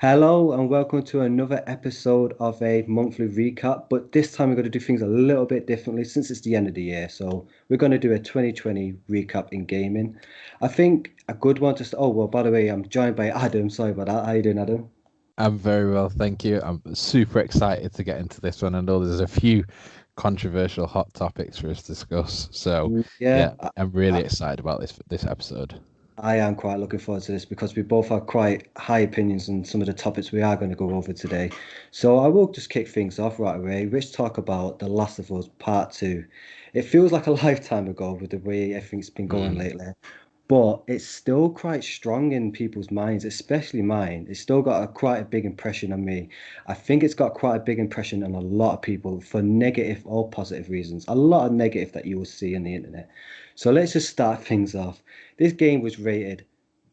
Hello and welcome to another episode of a monthly recap. But this time we're going to do things a little bit differently since it's the end of the year. So we're going to do a 2020 recap in gaming. I think a good one to start. Oh, well, by the way, I'm joined by Adam. Sorry about that. How you doing, Adam? I'm very well, thank you. I'm super excited to get into this one. I know there's a few controversial hot topics for us to discuss. So, yeah, Yeah, I'm I, really excited about this episode. I am quite looking forward to this because we both have quite high opinions on some of the topics we are going to go over today. So I will just kick things off right away. Let's talk about The Last of Us Part 2. It feels like a lifetime ago with the way everything's been going Mm. lately, but it's still quite strong in people's minds, especially mine. It's still got quite a big impression on me. I think it's got quite a big impression on a lot of people for negative or positive reasons. A lot of negative that you will see on the internet. So let's just start things off. This game was rated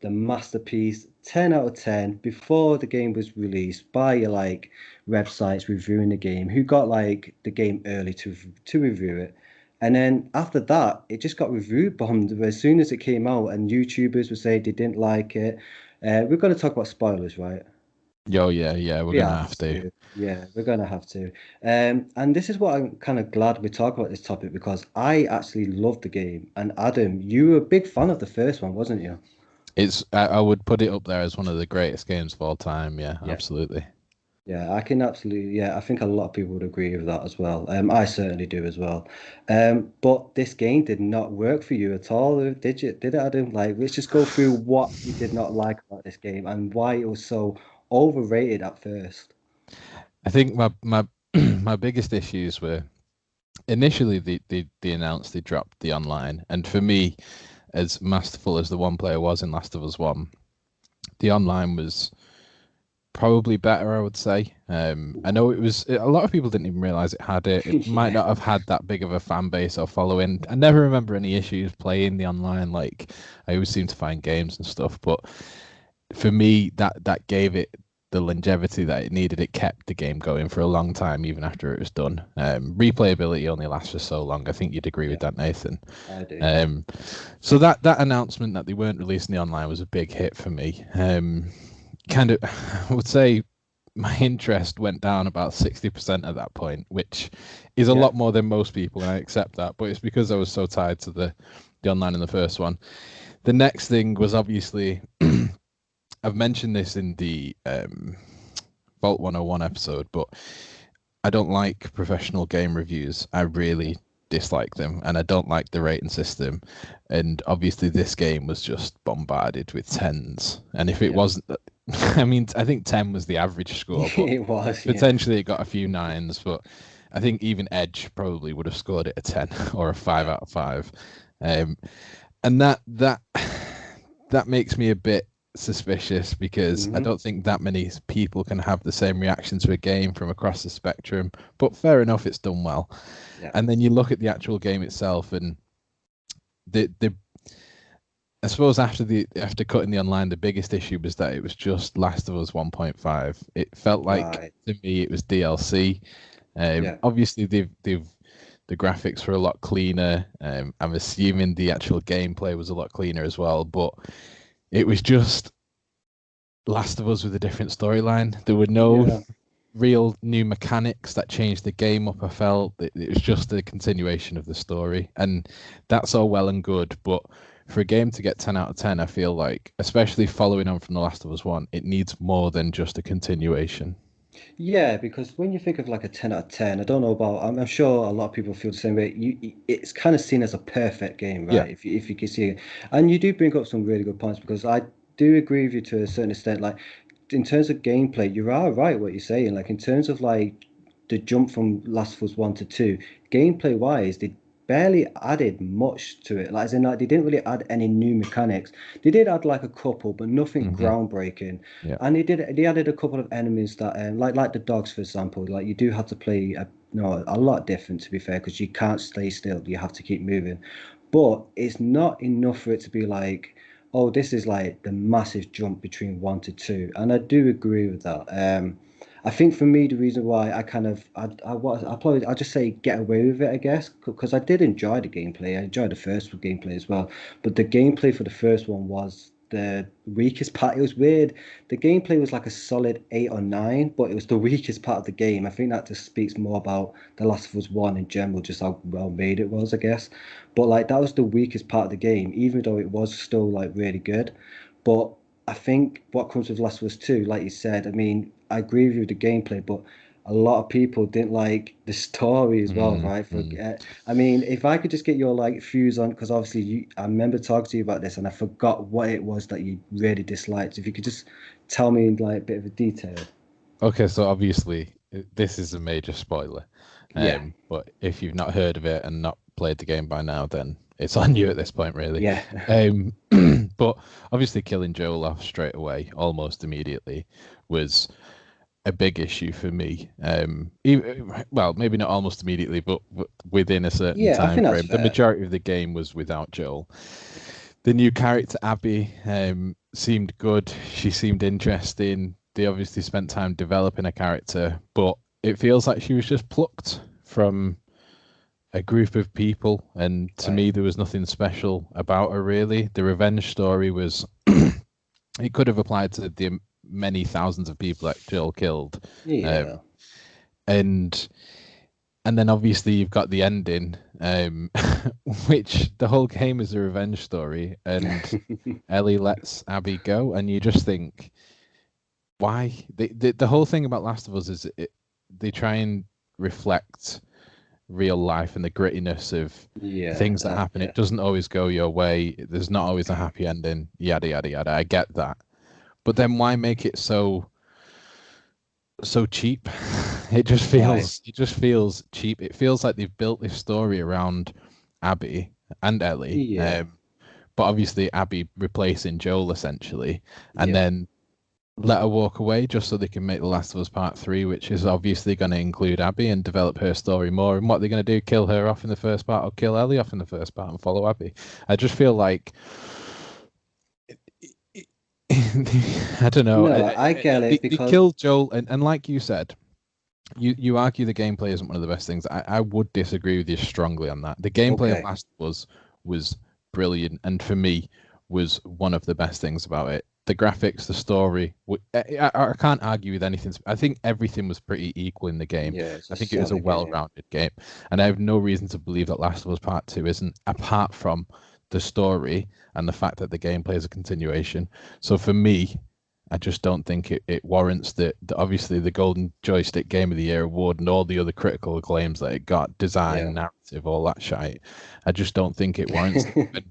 the masterpiece 10 out of 10 before the game was released by like websites reviewing the game who got like the game early to review it. And then after that, it just got review bombed as soon as it came out, and YouTubers would say they didn't like it. We're going to talk about spoilers, right? Yo, yeah, yeah, we're We gonna have have to. to. Yeah, we're going to have to. And this is what I'm kind of glad we talk about this topic because I actually loved the game. And Adam, you were a big fan of the first one, wasn't you? I would put it up there as one of the greatest games of all time. Yeah, Yeah. absolutely. Yeah, I can absolutely. Yeah, I think a lot of people would agree with that as well. I certainly do as well. But this game did not work for you at all, did you? Did it, Adam? Like, let's just go through what you did not like about this game and why it was so overrated at first. I think my my biggest issues were initially they announced they dropped the online, and for me, as masterful as the one player was in Last of Us One, the online was probably better, I would say. I know it was a lot of people didn't even realize it had it. It might Yeah. not have had that big of a fan base or following. I never remember any issues playing the online. Like I always seem to find games and stuff, but for me, that gave it the longevity that it needed. It kept the game going for a long time, even after it was done. Replayability only lasts for so long. I think you'd agree with Yeah, that, Nathan. I do. Um, so that announcement that they weren't releasing the online was a big hit for me. Kind of, I would say my interest went down about 60% at that point, which is a Yeah. lot more than most people, and I accept that. But it's because I was so tied to the online in the first one. The next thing was obviously I've mentioned this in the Vault 101 episode, but I don't like professional game reviews. I really dislike them, and I don't like the rating system. And obviously, this game was just bombarded with tens. And if it Yeah. wasn't, I mean, I think 10 was the average score, but It was, yeah. potentially it got a few nines. But I think even Edge probably would have scored it a 10 or a 5 Yeah. out of 5. Um, and that makes me a bit suspicious because I Hmm. don't think that many people can have the same reaction to a game from across the spectrum. But fair enough, it's done well. Yeah. And then you look at the actual game itself, and the I suppose after cutting the online, the biggest issue was that it was just Last of Us 1.5. It felt like Right. to me it was DLC. Yeah. Obviously they've the graphics were a lot cleaner. I'm assuming the actual gameplay was a lot cleaner as well, but it was just Last of Us with a different storyline. There were no Yeah. real new mechanics that changed the game up. I felt it was just a continuation of the story, and that's all well and good. But for a game to get 10 out of 10, I feel like, especially following on from The Last of Us One, it needs more than just a continuation. Yeah, because when you think of like a 10 out of 10, I don't know about, I'm sure a lot of people feel the same way. It's kind of seen as a perfect game, Yeah. right? If you can see it. And you do bring up some really good points because I do agree with you to a certain extent. Like in terms of gameplay, you are right what you're saying. Like in terms of like the jump from Last of Us 1 to 2, gameplay wise, they barely added much to it. Like as in like they didn't really add any new mechanics. They did add like a couple, but nothing Hmm. groundbreaking. Yeah. And they added a couple of enemies that like the dogs for example. Like you do have to play a lot different to be fair because you can't stay still. You have to keep moving. But it's not enough for it to be like, oh, this is like the massive jump between one to two. And I do agree with that. I think for me the reason why I kind of I probably I just say get away with it I guess because I did enjoy the gameplay. I enjoyed the first gameplay as well, but the gameplay for the first one was the weakest part. It was weird. The gameplay was like a solid 8 or 9, but it was the weakest part of the game. I think that just speaks more about The Last of Us One in general, just how well made it was, I guess. But like that was the weakest part of the game, even though it was still like really good. But I think what comes with Last of Us Two, like you said, I mean, I agree with you with the gameplay, but a lot of people didn't like the story as well, right? For Mm. I mean, if I could just get your like views on, because obviously I remember talking to you about this, and I forgot what it was that you really disliked. If you could just tell me like a bit of a detail. Okay, so obviously this is a major spoiler. Yeah, But if you've not heard of it and not played the game by now, then it's on you at this point, really. yeah, Um, but obviously killing Joel off straight away, almost immediately, was a big issue for me. Well, maybe not almost immediately, but within a certain yeah. I time think that's frame. The fair. majority of the game was without Joel. The new character Abby seemed good. She seemed interesting. They obviously spent time developing a character, but it feels like she was just plucked from a group of people, and to Right. me, there was nothing special about her really. The revenge story was it could have applied to the many thousands of people that Jill killed, um, Yeah. and then obviously you've got the ending, which the whole game is a revenge story, and Ellie lets Abby go, and you just think, why? The whole thing about Last of Us is they try and reflect real life and the grittiness of Yeah. things that happen. Yeah. It doesn't always go your way. There's not always a happy ending. Yada yada yada. I get that, but then why make it so cheap? Right. It just feels cheap. It feels like they've built this story around Abby and Ellie, Yeah. but obviously Abby replacing Joel essentially, and Yeah. then let her walk away just so they can make The Last of Us Part 3, which is obviously going to include Abby and develop her story more. And what they're going to do, kill her off in the first part or kill Ellie off in the first part and follow Abby? I just feel like, I don't know, No, I get it they because killed Joel. And like you said, you argue the gameplay isn't one of the best things. I would disagree with you strongly on that. The gameplay of okay. Last of Us was brilliant, and for me, was one of the best things about it. The graphics, the story. I can't argue with anything. I think everything was pretty equal in the game. Yeah, it's I a think it was a solid game. well-rounded game, and I have no reason to believe that Last of Us Part Two isn't, apart from the story and the fact that the gameplay is a continuation. So for me, I just don't think it warrants obviously the Golden Joystick Game of the Year award and all the other critical acclaims that it got, design, Yeah. narrative, all that shite. I just don't think it warrants it.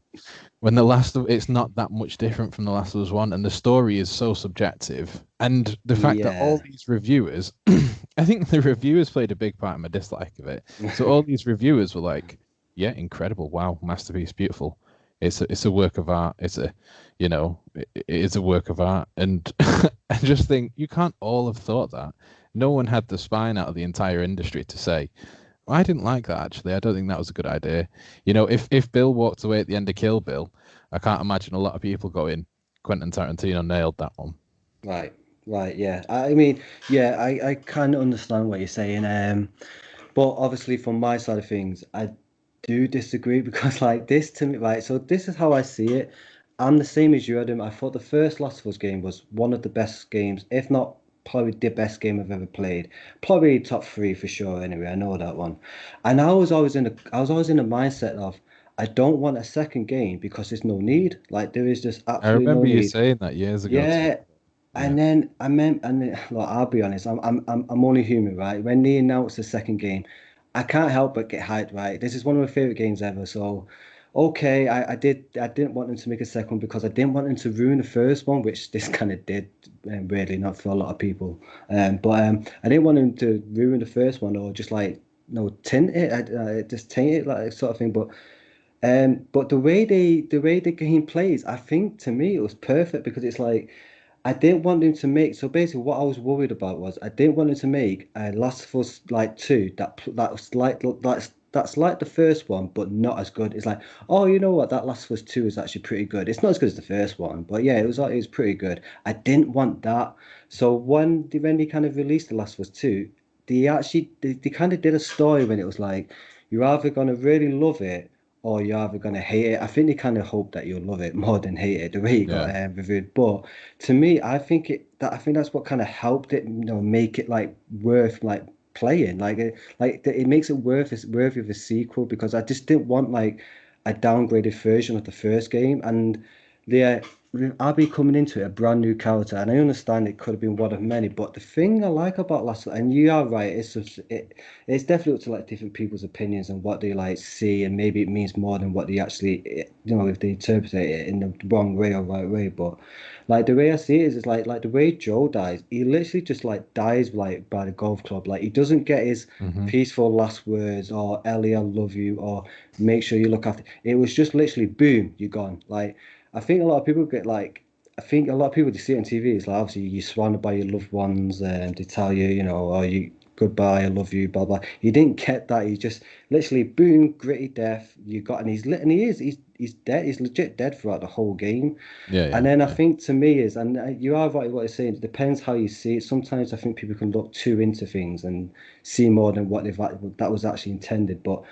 When the last of it's not that much different from the Last of Us One, and the story is so subjective, and the fact that all Yeah. these reviewers, I think the reviewers played a big part in my dislike of it. So all these reviewers were like, "Yeah, incredible, wow, masterpiece, beautiful. It's a work of art. It's a, it is a work of art." And I just think you can't all have thought that. No one had the spine out of the entire industry to say, I didn't like that actually. I don't think that was a good idea. If Bill walked away at the end of Kill Bill, I can't imagine a lot of people going, Quentin Tarantino nailed that one. Right, right, yeah. I mean, yeah, I kind of understand what you're saying. But obviously, from my side of things, I do disagree because, like, this to me, right? So this is how I see it. I'm the same as you, Adam. I thought the first Last of Us game was one of the best games, if not probably the best game I've ever played. Probably top three for sure. Anyway, I know that one. And I was always in the mindset of, I don't want a second game because there's no need. Like, there is just I absolutely no remember you need. saying that years ago to me. Yeah, Yeah. and then, look, I'll be honest, I'm only human, right? When they announced the second game, I can't help but get hyped, right? This is one of my favorite games ever. So, okay, I didn't want them to make a second one because I didn't want them to ruin the first one, which this kind of did, really, not for a lot of people. But I didn't want them to ruin the first one or just like, no, tint it, just taint it, like sort of thing. But the way the game plays, I think to me it was perfect because it's like I didn't want him to make. So basically, what I was worried about was I didn't want him to make a Last of Us like two that was like that's like the first one, but not as good. It's like, oh, you know what? That Last of Us two is actually pretty good. It's not as good as the first one, but yeah, it was pretty good. I didn't want that. So when they kind of released the Last of Us two, they kind of did a story when it was like you're either gonna really love it or you're either gonna hate it. I think they kind of hope that you'll love it more than hate it, the way it got Yeah. reviewed. But to me, I think that's what kind of helped it, make it like worth like playing. It makes it worthy of a sequel because I just didn't want like a downgraded version of the first game. And the with Abby coming into it, a brand new character, and I understand it could have been one of many, but the thing I like about Last, and you are right, it's definitely up to like different people's opinions and what they like see, and maybe it means more than what they actually, if they interpret it in the wrong way or right way. But like the way I see it is like the way Joe dies, he literally just like dies like by the golf club. Like he doesn't get his Hmm. peaceful last words or Ellie, I love you, or make sure you look after. It was just literally boom, you're gone. Like I think a lot of people get like. I think a lot of people they see it on TV. It's like obviously you're surrounded by your loved ones, and they tell you, oh, you goodbye, I love you, blah blah. He didn't get that. He just literally boom, gritty death. You got, and he's lit, and he's dead. He's legit dead throughout the whole game. Yeah, And yeah, then I yeah. think to me is, and you are right what you're saying. It depends how you see it. Sometimes I think people can look too into things and see more than what that was actually intended. But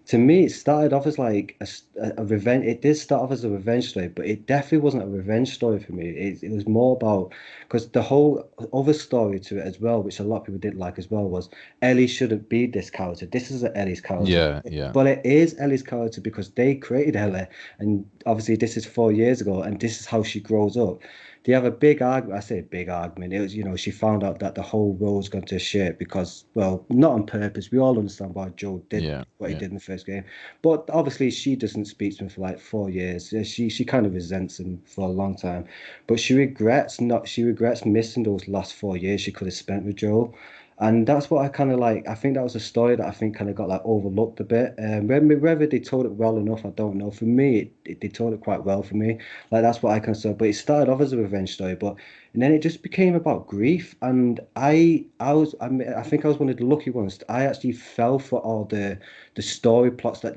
to me, it started off as like a revenge. It did start off as a revenge story, but it definitely wasn't a revenge story for me. It was more about because the whole other story to it as well, which a lot of people didn't like as well, was Ellie shouldn't be this character. This isn't Ellie's character, Yeah, yeah. but it is Ellie's character because they created Ellie, and obviously this is 4 years ago, and this is how she grows up. They have a big argument. I say a big argument. It was, she found out that the whole world's gone to shit because, well, not on purpose. We all understand why Joe did Yeah, what he yeah. did in the first game, but obviously she doesn't speak to him for like 4 years. She kind of resents him for a long time, but she regrets missing those last 4 years she could have spent with Joel. And that's what I kind of like. I think that was a story that I think kind of got like overlooked a bit. Whether they told it well enough, I don't know. For me, they told it quite well for me. Like that's what I can say. But it started off as a revenge story, but and then it just became about grief. And I think I was one of the lucky ones. I actually fell for all the story plots that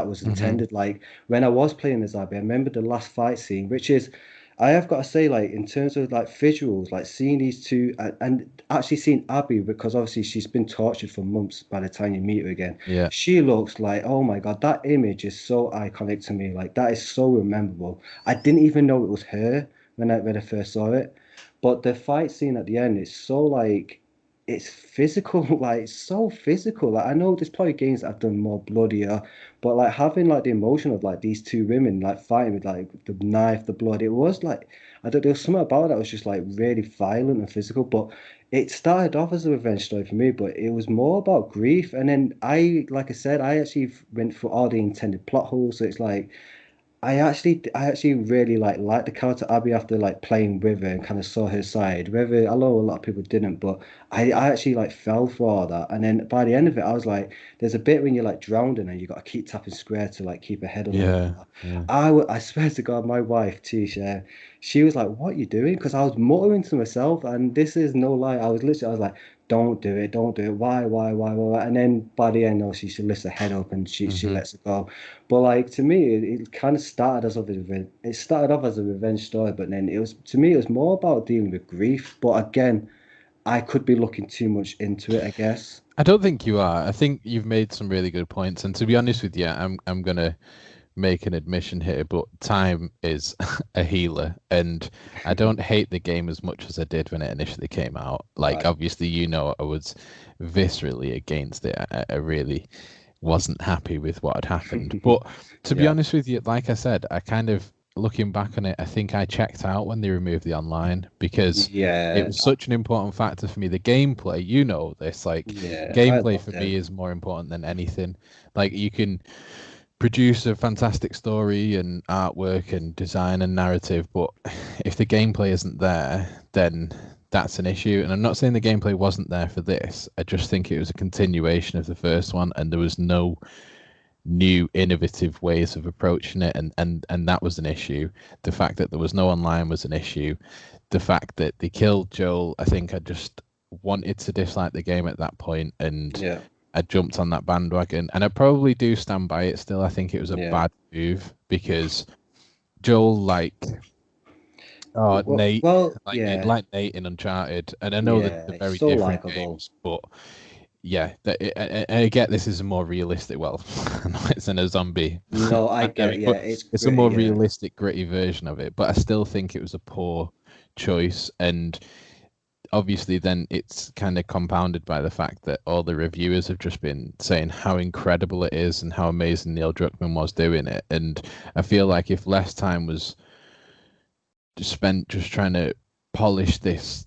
was Hmm. intended. Like when I was playing as Abby, I remember the last fight scene, which is I have got to say, like in terms of like visuals, like seeing these two and actually seeing Abby because obviously she's been tortured for months by the time you meet her again. Yeah. She looks like, oh my God, that image is so iconic to me. Like that is so memorable. I didn't even know it was her when I first saw it. But the fight scene at the end is so like it's physical, like it's so physical. Like I know there's probably games that have done more bloodier, but like having like the emotion of like these two women like fighting with like the knife, the blood, it was like I don't there was something about it that was just like really violent and physical. But it started off as a revenge story for me, but it was more about grief. And then like I said, I actually went for all the intended plot holes. So it's like I actually really like the character Abby after like playing with her and kind of saw her side. Whether I know a lot of people didn't, but I actually like fell for all that. And then by the end of it, I was like, there's a bit when you're like drowning and you got to keep tapping square to like keep her head above Yeah, water. yeah. I swear to God, my wife Tisha, she was like, "What are you doing?" Because I was muttering to myself, and this is no lie. I was like, "Don't do it, don't do it. Why?" And then by the end, no, she lifts her head up and she Hmm. lets it go. But like to me, it kind of started as a revenge. It started off as a revenge story, but then it was to me it was more about dealing with grief. But again, I could be looking too much into it, I guess. I don't think you are. I think you've made some really good points. And to be honest with you, I'm gonna make an admission here, but time is a healer, and I don't hate the game as much as I did when it initially came out. Like, Right. obviously, I was viscerally against it. I really wasn't happy with what had happened. But to be Yeah. honest with you, like I said, I kind of looking back on it, I think I checked out when they removed the online because it Yeah. was such an important factor for me. The gameplay, this, like Yeah. I gameplay for loved me it. is more important than anything. Like you can produce a fantastic story and artwork and design and narrative, but if the gameplay isn't there, then that's an issue. And I'm not saying the gameplay wasn't there for this. I just think it was a continuation of the first one, and there was no new innovative ways of approaching it, and that was an issue. The fact that there was no online was an issue. The fact that they killed Joel, I think I just wanted to dislike the game at that point, and Yeah. I jumped on that bandwagon, and I probably do stand by it still. I think it was a Yeah. bad move because Joel, Well, like yeah. like Nate in Uncharted, and I know that they're Yeah. It's very so different likable. games, but yeah, I get this is a more realistic. Well, I know it's in a zombie No, I get, pandemic, yeah, but it's it's a gritty, more yeah. realistic, gritty version of it. But I still think it was a poor choice, and obviously then it's kind of compounded by the fact that all the reviewers have just been saying how incredible it is and how amazing Neil Druckmann was doing it. And I feel like if less time was spent just trying to polish this,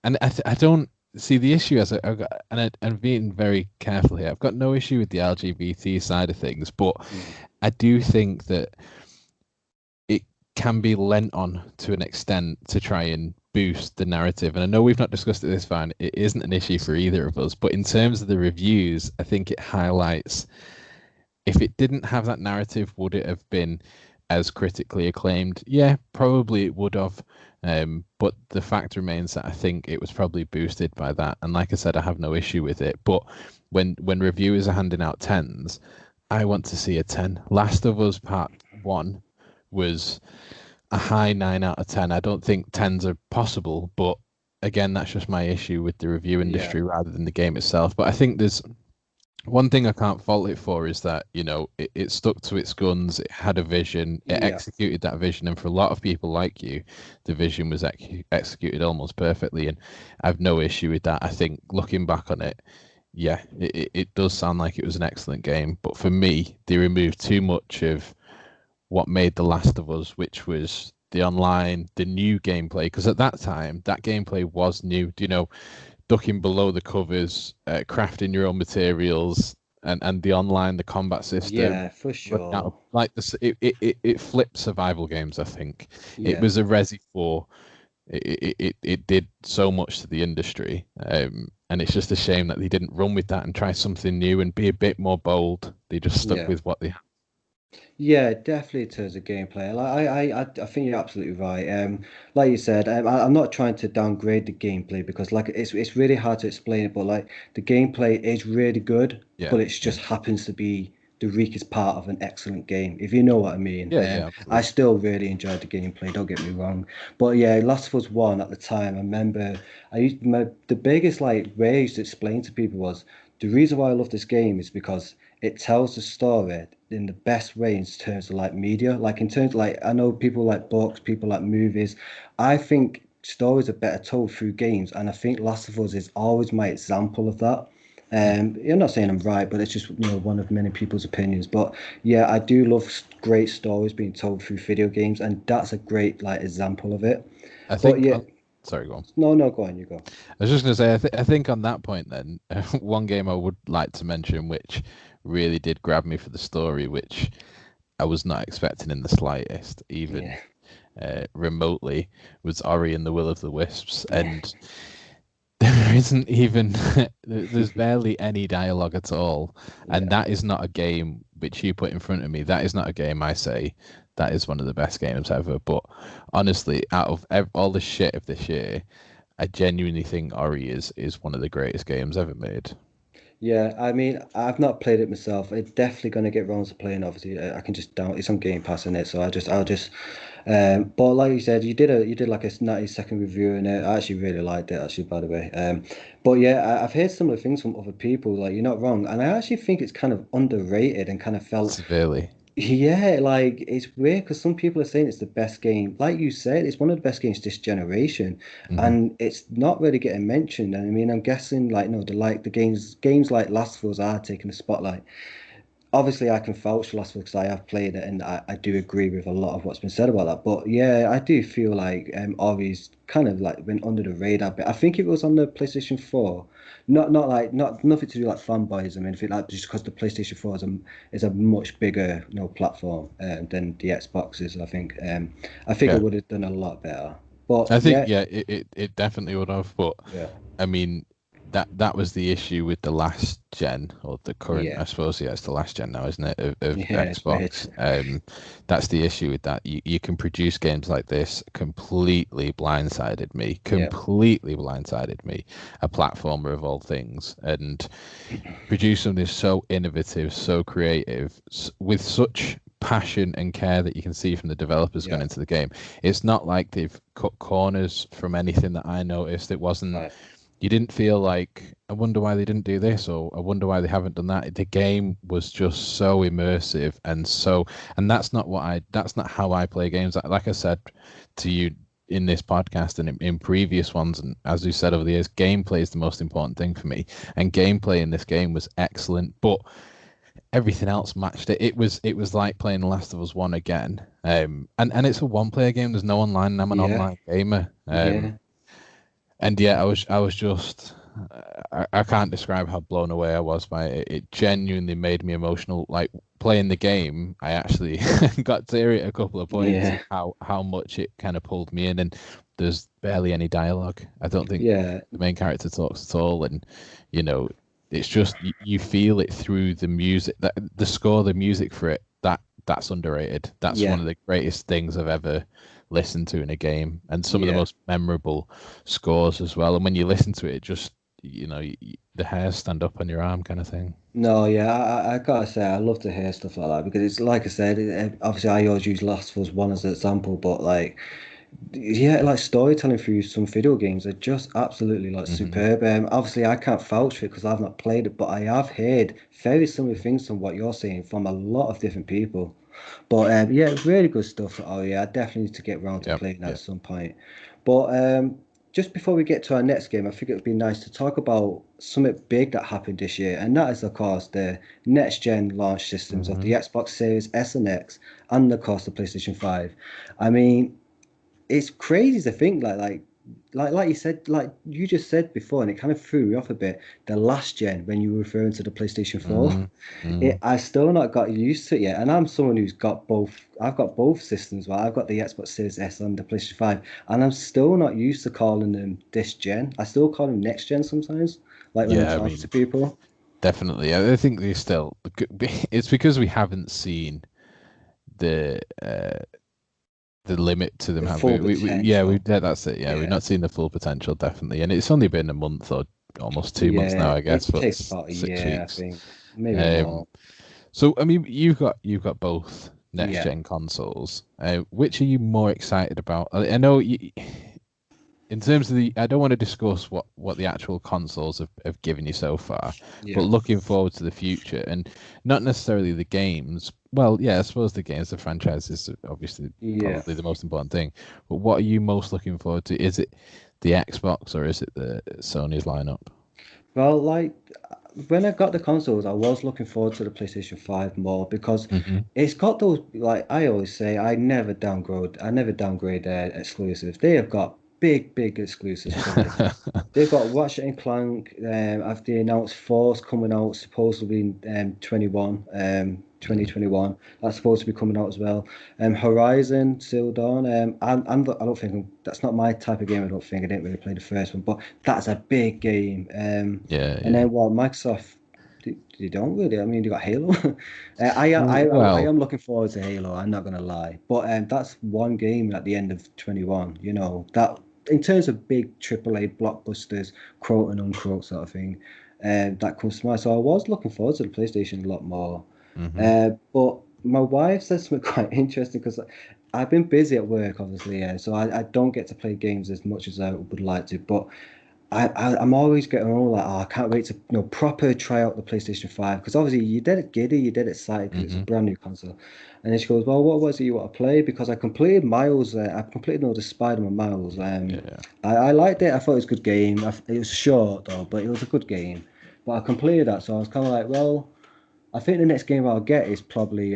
and I don't see the issue as I've got, I'm being very careful here. I've got no issue with the LGBT side of things, but Mm. I do think that it can be lent on to an extent to try and boost the narrative. And I know we've not discussed it this far, and it isn't an issue for either of us, but in terms of the reviews, I think it highlights if it didn't have that narrative, would it have been as critically acclaimed? Yeah, probably it would have. But the fact remains that I think it was probably boosted by that. And like I said, I have no issue with it. But when reviewers are handing out tens, I want to see a 10. Last of Us Part 1 was a high 9 out of 10. I don't think tens are possible, but again, that's just my issue with the review Yeah, industry rather than the game itself. But I think there's one thing I can't fault it for is that, it stuck to its guns, it had a vision, it yeah, executed that vision. And for a lot of people like you, the vision was executed almost perfectly. And I've no issue with that. I think looking back on it, yeah, it does sound like it was an excellent game. But for me, they removed too much of what made The Last of Us, which was the online, the new gameplay. Because at that time, that gameplay was new. Do you know? Ducking below the covers, crafting your own materials, and the online, the combat yeah, system, for running out of sure. like this, it flipped survival games. I think it Yeah. was a Resi 4. It did so much to the industry, and it's just a shame that they didn't run with that and try something new and be a bit more bold. They just stuck Yeah. with what they had. Yeah, definitely in terms of gameplay. Like I think you're absolutely right. Like you said, I'm not trying to downgrade the gameplay because like it's really hard to explain it, but like the gameplay is really good, Yeah, but it yeah, just happens to be the weakest part of an excellent game, if you know what I mean. yeah, yeah, I absolutely. still really enjoyed the gameplay, don't get me wrong. But yeah, Last of Us 1 at the time, I remember the biggest like way I used to explain to people was the reason why I love this game is because it tells the story in the best way in terms of like media. Like in terms like I know people like books, people like movies. I think stories are better told through games, and I think Last of Us is always my example of that. You're not saying I'm right, but it's just one of many people's opinions. But yeah, I do love great stories being told through video games, and that's a great like example of it. I But think. yeah, Sorry, go on. no, no, go on, you go. I was just going to say, I think on that point, then, one game I would like to mention, which really did grab me for the story, which I was not expecting in the slightest, even Yeah, remotely, was Ori and the Will of the Wisps. yeah, And there isn't even, there's barely any dialogue at all. And yeah. that is not a game which you put in front of me. That is not a game I say that is one of the best games ever. But honestly, out of all the shit of this year, I genuinely think Ori is one of the greatest games ever made. Yeah, I mean, I've not played it myself. It's definitely going to get round to playing. Obviously, I can just down. It's on Game Pass in it, so I'll just. But like you said, you did like a 90-second review in it. I actually really liked it, actually, by the way. But yeah, I've heard similar things from other people. Like you're not wrong, and I actually think it's kind of underrated and kind of felt Severely. yeah, like it's weird because some people are saying it's the best game. Like you said, it's one of the best games this generation, Hmm. and it's not really getting mentioned. And I mean, I'm guessing like no, the games like Last of Us are taking the spotlight. Obviously, I can vouch for Last of Us because I have played it, and I do agree with a lot of what's been said about that. But yeah, I do feel like Ori's kind of like went under the radar. But I think if it was on the PlayStation 4, not like not nothing to do like fanboys. I mean, if it like just because the PlayStation 4 is a much bigger platform than the Xbox is. I think it Yeah. would have done a lot better. But I think yeah, yeah, it definitely would have, but yeah, I mean that was the issue with the last gen or the current, yeah, I suppose, yeah, it's the last gen now, isn't it, of yeah, it's weird. Xbox. That's the issue with that. You can produce games like this, Yeah, completely blindsided me, a platformer of all things, and produce something so innovative, so creative, with such passion and care that you can see from the developers going yeah, into the game. It's not like they've cut corners from anything that I noticed. It wasn't right, you didn't feel like, I wonder why they didn't do this, or I wonder why they haven't done that. The game was just so immersive and so, and that's not how I play games. Like I said to you in this podcast and in previous ones, and as we said over the years, gameplay is the most important thing for me. And gameplay in this game was excellent, but everything else matched it. It was like playing The Last of Us One again. And it's a one player game. There's no online. And I'm an Yeah, online gamer. yeah, And yeah, I was just I can't describe how blown away I was by it. It genuinely made me emotional. Like playing the game, I actually got teary at a couple of points yeah, of how much it kind of pulled me in. And there's barely any dialogue. I don't think yeah, the main character talks at all. And you know, it's just you feel it through the music, that the score, the music for it. That's underrated. That's one yeah, of the greatest things I've ever listened to in a game, and some of the yeah. most memorable scores as well. And when you listen to it, just the hairs stand up on your arm, kind of thing. No, yeah, I gotta say, I love to hear stuff like that because it's like I said, obviously I always use Last of Us One as an example, but like, yeah, like storytelling through some video games are just absolutely like Hmm. superb. Obviously I can't vouch for it because I've not played it, but I have heard very similar things from what you're saying from a lot of different people. But yeah, really good stuff. Oh yeah, I definitely need to get around to Yeah, playing that yeah. at some point. But just before we get to our next game, I think it would be nice to talk about something big that happened this year, and that is, of course, the next gen launch systems of Hmm. the Xbox Series S and X, and of course the PlayStation 5. I mean, it's crazy to think like you said, like you just said before, and it kind of threw me off a bit. The last gen when you were referring to the PlayStation 4. Hmm. Hmm. I still not got used to it yet, and I'm someone who's got both. I've got both systems. Well, I've got the Xbox Series S and the PlayStation 5, and I'm still not used to calling them this gen. I still call them next gen sometimes, like when I'm Yeah, I talking to mean, people. definitely. I think they still. It's because we haven't seen the the limit to them, The have full we? Yeah, potential. yeah, that's it. Yeah, we've Yeah, not seen the full potential, definitely. And it's only been a month or almost 2 months now, yeah. I guess, It but takes about a six year, I weeks. think, maybe Um, more. so I mean, you've got both next Yeah. gen consoles. Which are you more excited about? I know in terms of I don't want to discuss what the actual consoles have given you so far, but Yeah. looking forward to the future and not necessarily the games. Well, yeah, I suppose the games, the franchises are obviously Yeah. probably the most important thing. But what are you most looking forward to? Is it the Xbox or is it the Sony's lineup? Well, like when I got the consoles, I was looking forward to the PlayStation 5 more because Hmm. it's got those, like I always say, I never downgrade their exclusives. They have got big exclusives coming. They've got Ratchet and Clank. After they announced Force coming out, supposedly in 2021. That's supposed to be coming out as well. Horizon, Zero Dawn. I don't think that's not my type of game. I don't think I didn't really play the first one, but that's a big game. Yeah, And yeah. then what Microsoft. They don't really. I mean, they got Halo. I Well, am looking forward to Halo. I'm not gonna lie, but that's one game at the end of 21. You know that in terms of big AAA blockbusters, quote and unquote sort of thing, that comes to mind. So I was looking forward to the PlayStation a lot more. hmm. But my wife said something quite interesting because I've been busy at work, obviously, so I don't get to play games as much as I would like to. But I'm always getting all like, oh, I can't wait to proper try out the PlayStation 5 because obviously you did it giddy, you did it excited because it's a Hmm. brand new console. And then she goes, well, what was it you want to play? Because I completed Miles, I completed all the Spider-Man Miles. Yeah. I liked it. I thought it was a good game. It was short though, but it was a good game. But I completed that, so I was kind of like, well, I think the next game I'll get is probably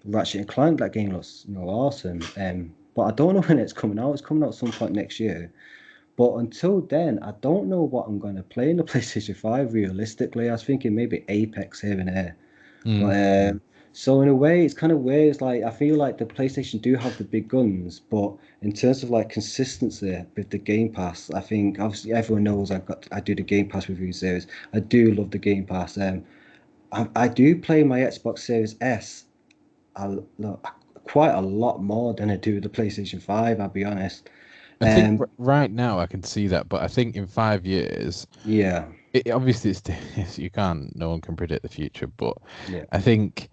Ratchet and Clank. That game looks awesome. But I don't know when it's coming out. It's coming out at some point next year. But until then, I don't know what I'm going to play in the PlayStation 5 realistically. I was thinking maybe Apex here and there. But Mm-hmm. so in a way, it's kind of weird. It's like I feel like the PlayStation do have the big guns, but in terms of like consistency with the Game Pass, I think obviously everyone knows I do the Game Pass review series. I do love the Game Pass. I do play my Xbox Series S quite a lot more than I do the PlayStation 5, I'll be honest. I think Um, right now I can see that, but I think in 5 years, yeah, obviously no one can predict the future, but yeah, I think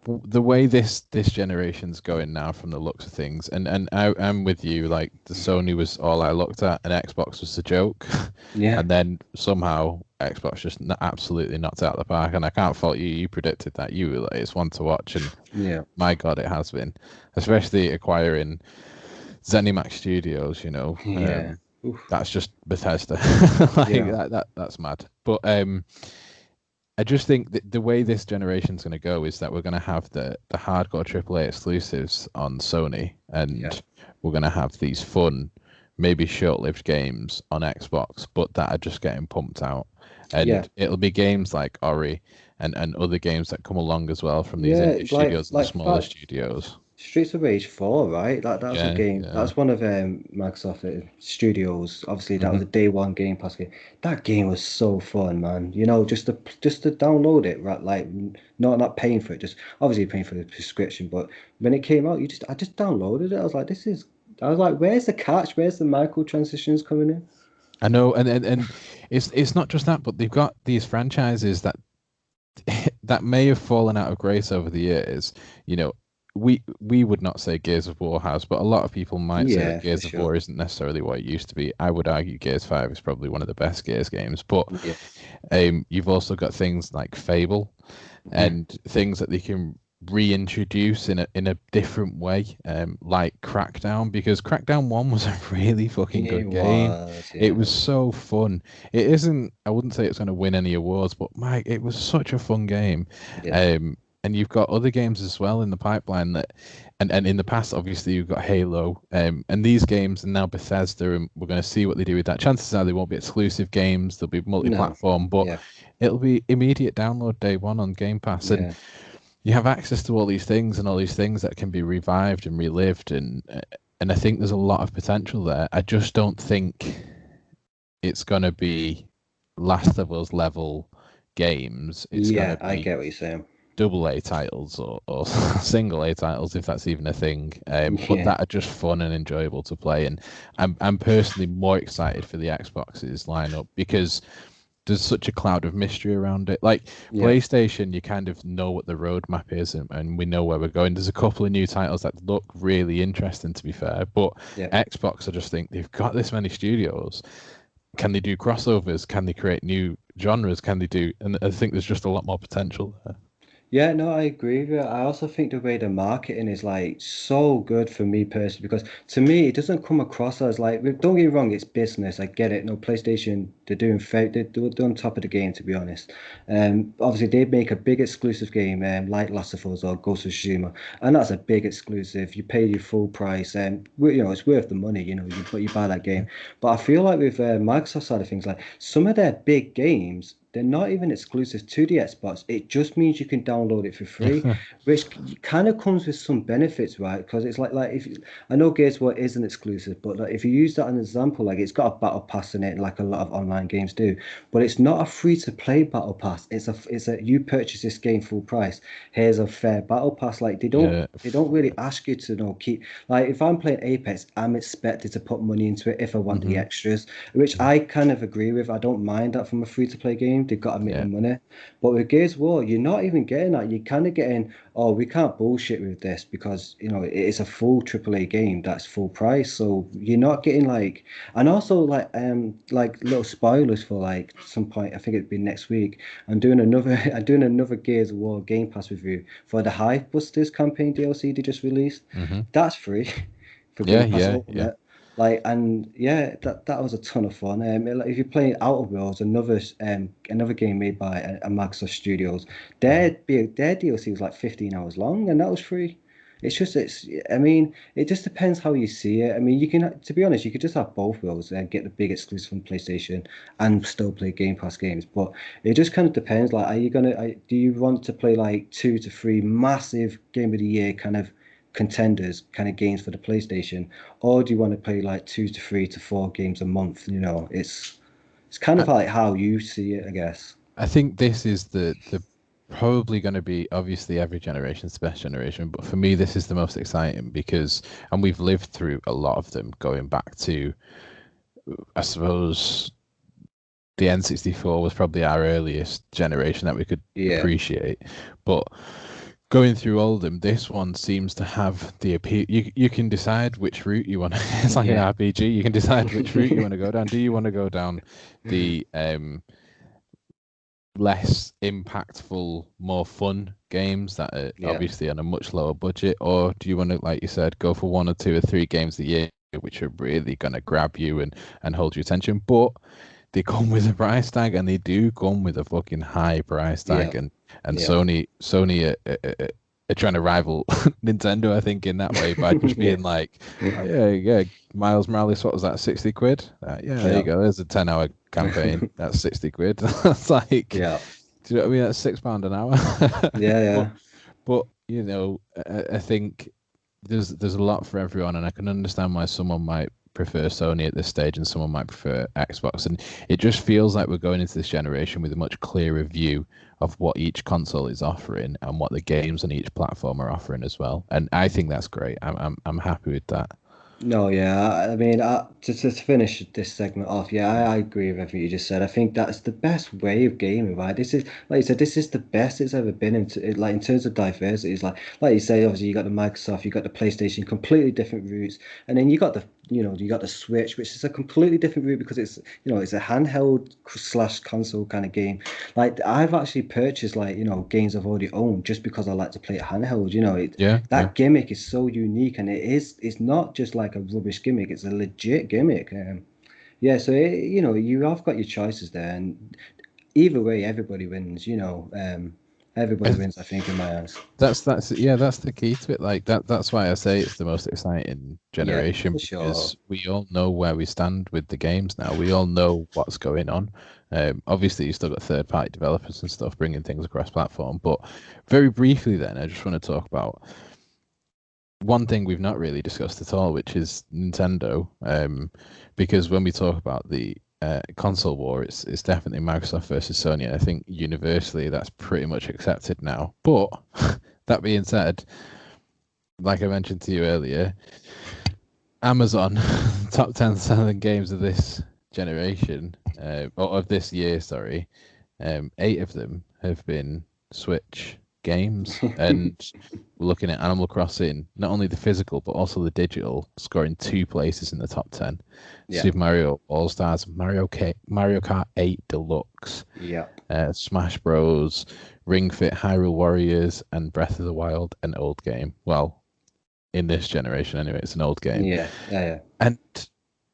the way this generation's going now, from the looks of things, and I'm with you. Like, the Sony was all I looked at, and Xbox was the joke, Yeah, and then somehow Xbox just absolutely knocked it out of the park. And I can't fault you. You predicted that. You were like, it's one to watch, and yeah, my God, it has been, especially acquiring ZeniMax Studios. You know, yeah. Oof. that's just Bethesda. Like Yeah, that's mad. But I just think that the way this generation's going to go is that we're going to have the hardcore AAA exclusives on Sony, yeah, and we're going to have these fun, maybe short-lived games on Xbox, but that are just getting pumped out. yeah, And it'll be games like Ori and other games that come along as well from these yeah. indie studios and the smaller That studios. Streets of Rage 4, right? That was a Yeah, game. yeah. That's one of Microsoft Studios. Obviously, that was Hmm. a day one Game Pass game. That game was so fun, man. You know, just to download it, right? Like, not paying for it. Just obviously paying for the prescription, but when it came out, you just I just downloaded it. I was like, this is. I was like, where's the catch? Where's the micro transitions coming in? I know, and it's not just that, but they've got these franchises that that may have fallen out of grace over the years. You know, we would not say Gears of War has, but a lot of people might say that Yeah, for Gears of sure. War isn't necessarily what it used to be. I would argue Gears 5 is probably one of the best Gears games, but Yeah, you've also got things like Fable yeah, and things that they can reintroduce in a different way, like Crackdown, because Crackdown 1 was a really fucking it good game. was. It Yeah, was so fun. It isn't, I wouldn't say it's going to win any awards, but Mike, it was such a fun game. yeah, And you've got other games as well in the pipeline that, and in the past, obviously, you've got Halo, and these games are now Bethesda, and we're going to see what they do with that. Chances are they won't be exclusive games; they'll be no, multi-platform, but yeah, it'll be immediate download day one on Game Pass, and yeah. you have access to all these things and all these things that can be revived and relived, and I think there's a lot of potential there. I just don't think it's going to be Last of Us level games. It's going Yeah, to I be get what you're saying. double A titles or single A titles, if that's even a thing. But Yeah, that are just fun and enjoyable to play. And I'm personally more excited for the Xbox's lineup because there's such a cloud of mystery around it. Like yeah, PlayStation, you kind of know what the roadmap is, and we know where we're going. There's a couple of new titles that look really interesting, to be fair. But yeah. Xbox, I just think they've got this many studios. Can they do crossovers? Can they create new genres? Can they do? And I think there's just a lot more potential there. Yeah, no, I agree with you. I also think the way the marketing is like so good for me personally because to me it doesn't come across as like don't get me wrong, it's business. I get it. No, PlayStation, they're on top of the game to be honest. Obviously they make a big exclusive game like Last of Us or Ghost of Tsushima, and that's a big exclusive. You pay your full price, and you know it's worth the money. You know, you buy that game. But I feel like with Microsoft side of things, like some of their big games. They're not even exclusive to the Xbox. It just means you can download it for free, which kind of comes with some benefits, right? Because it's like if I know Gears of War isn't exclusive, but like if you use that as an example, like it's got a battle pass in it, like a lot of online games do, but it's not a free to play battle pass. It's a you purchase this game full price. Here's a fair battle pass. Like Yeah. they don't really ask you to keep like if I'm playing Apex, I'm expected to put money into it if I want the Hmm. extras, which I kind of agree with. I don't mind that from a free to play game. They've got to make the Yeah. money. But with Gears of War, you're not even getting that. You're kind of getting, oh, we can't bullshit with this because, you know, it is a full AAA game that's full price. So you're not getting and also like little spoilers for like some point, I think it'd be next week. I'm doing another Gears of War Game Pass review for the Hive Busters campaign DLC they just released. Hmm. That's free for Yeah. Game Pass Yeah. Yeah. Ultimate. Like and yeah, that was a ton of fun. Like, if you're playing Outer Worlds, another game made by a Microsoft Studios, Hmm. their DLC was like 15 hours long, and that was free. It's I mean, it just depends how you see it. I mean, you can to be honest, you could just have both worlds and get the big exclusive from PlayStation and still play Game Pass games. But it just kind of depends. Like, do you want to play like 2 to 3 massive game of the year kind of contenders kind of games for the PlayStation, or do you want to play like 2 to 3 to 4 games a month? You know, it's kind I, of like how you see it, I guess. I think this is the probably going to be, obviously every generation's the best generation, but for me this is the most exciting because, and we've lived through a lot of them going back to, I suppose, the N64 was probably our earliest generation that we could Yeah, appreciate, but going through all of them, this one seems to have the appeal. You can decide which route you want. It's like an Yeah. RPG. You can decide which route you want to go down. Do you want to go down the less impactful, more fun games that are Yeah. obviously on a much lower budget, or do you want to, like you said, go for one or two or three games a year which are really going to grab you and hold your attention, but they come with a price tag, and they do come with a fucking high price Yeah. tag, and Yeah. Sony are trying to rival Nintendo, I think, in that way by just Yeah. being like, oh, yeah, Miles Morales, what was that, 60 quid? Yeah, there you Yeah. go. There's a 10-hour campaign. That's 60 quid. That's like, Yeah. do you know what I mean? That's £6 an hour. Yeah. but Yeah. but I think there's a lot for everyone, and I can understand why someone might prefer Sony at this stage and someone might prefer Xbox. And it just feels like we're going into this generation with a much clearer view of what each console is offering and what the games on each platform are offering as well. And I think that's great. I'm happy with that. No, yeah. I mean, to finish this segment off, yeah, I agree with everything you just said. I think that's the best way of gaming, right? This is, like you said, this is the best it's ever been like in terms of diversity. It's like you say, obviously you got the Microsoft, you got the PlayStation, completely different routes, and then you got you got the Switch, which is a completely different route because it's a handheld slash console kind of game. Like I've actually purchased like games I've already owned just because I like to play it handheld. Yeah, yeah. That gimmick is so unique, and it's not just like a rubbish gimmick, it's a legit gimmick. Yeah, so you have got your choices there, and either way everybody wins. Everybody wins, I think, in my eyes. That's the key to it. Like that's why I say it's the most exciting Yeah, generation, for sure. because we all know where we stand with the games now. We all know what's going on. Obviously you still got third party developers and stuff bringing things across platform, but very briefly then I just want to talk about one thing we've not really discussed at all, which is Nintendo. Because when we talk about the console war, it's definitely Microsoft versus Sony. And I think universally that's pretty much accepted now. But that being said, like I mentioned to you earlier, Amazon top 10 selling games of this generation, or of this year, sorry, 8 of them have been Switch games, and we're looking at Animal Crossing, not only the physical but also the digital, scoring 2 places in the top 10. Yeah, Super Mario All Stars, Mario Kart 8 Deluxe, yeah, Smash Bros, Ring Fit, Hyrule Warriors, and Breath of the Wild, an old game. Well, in this generation anyway, it's an old game, yeah, yeah, and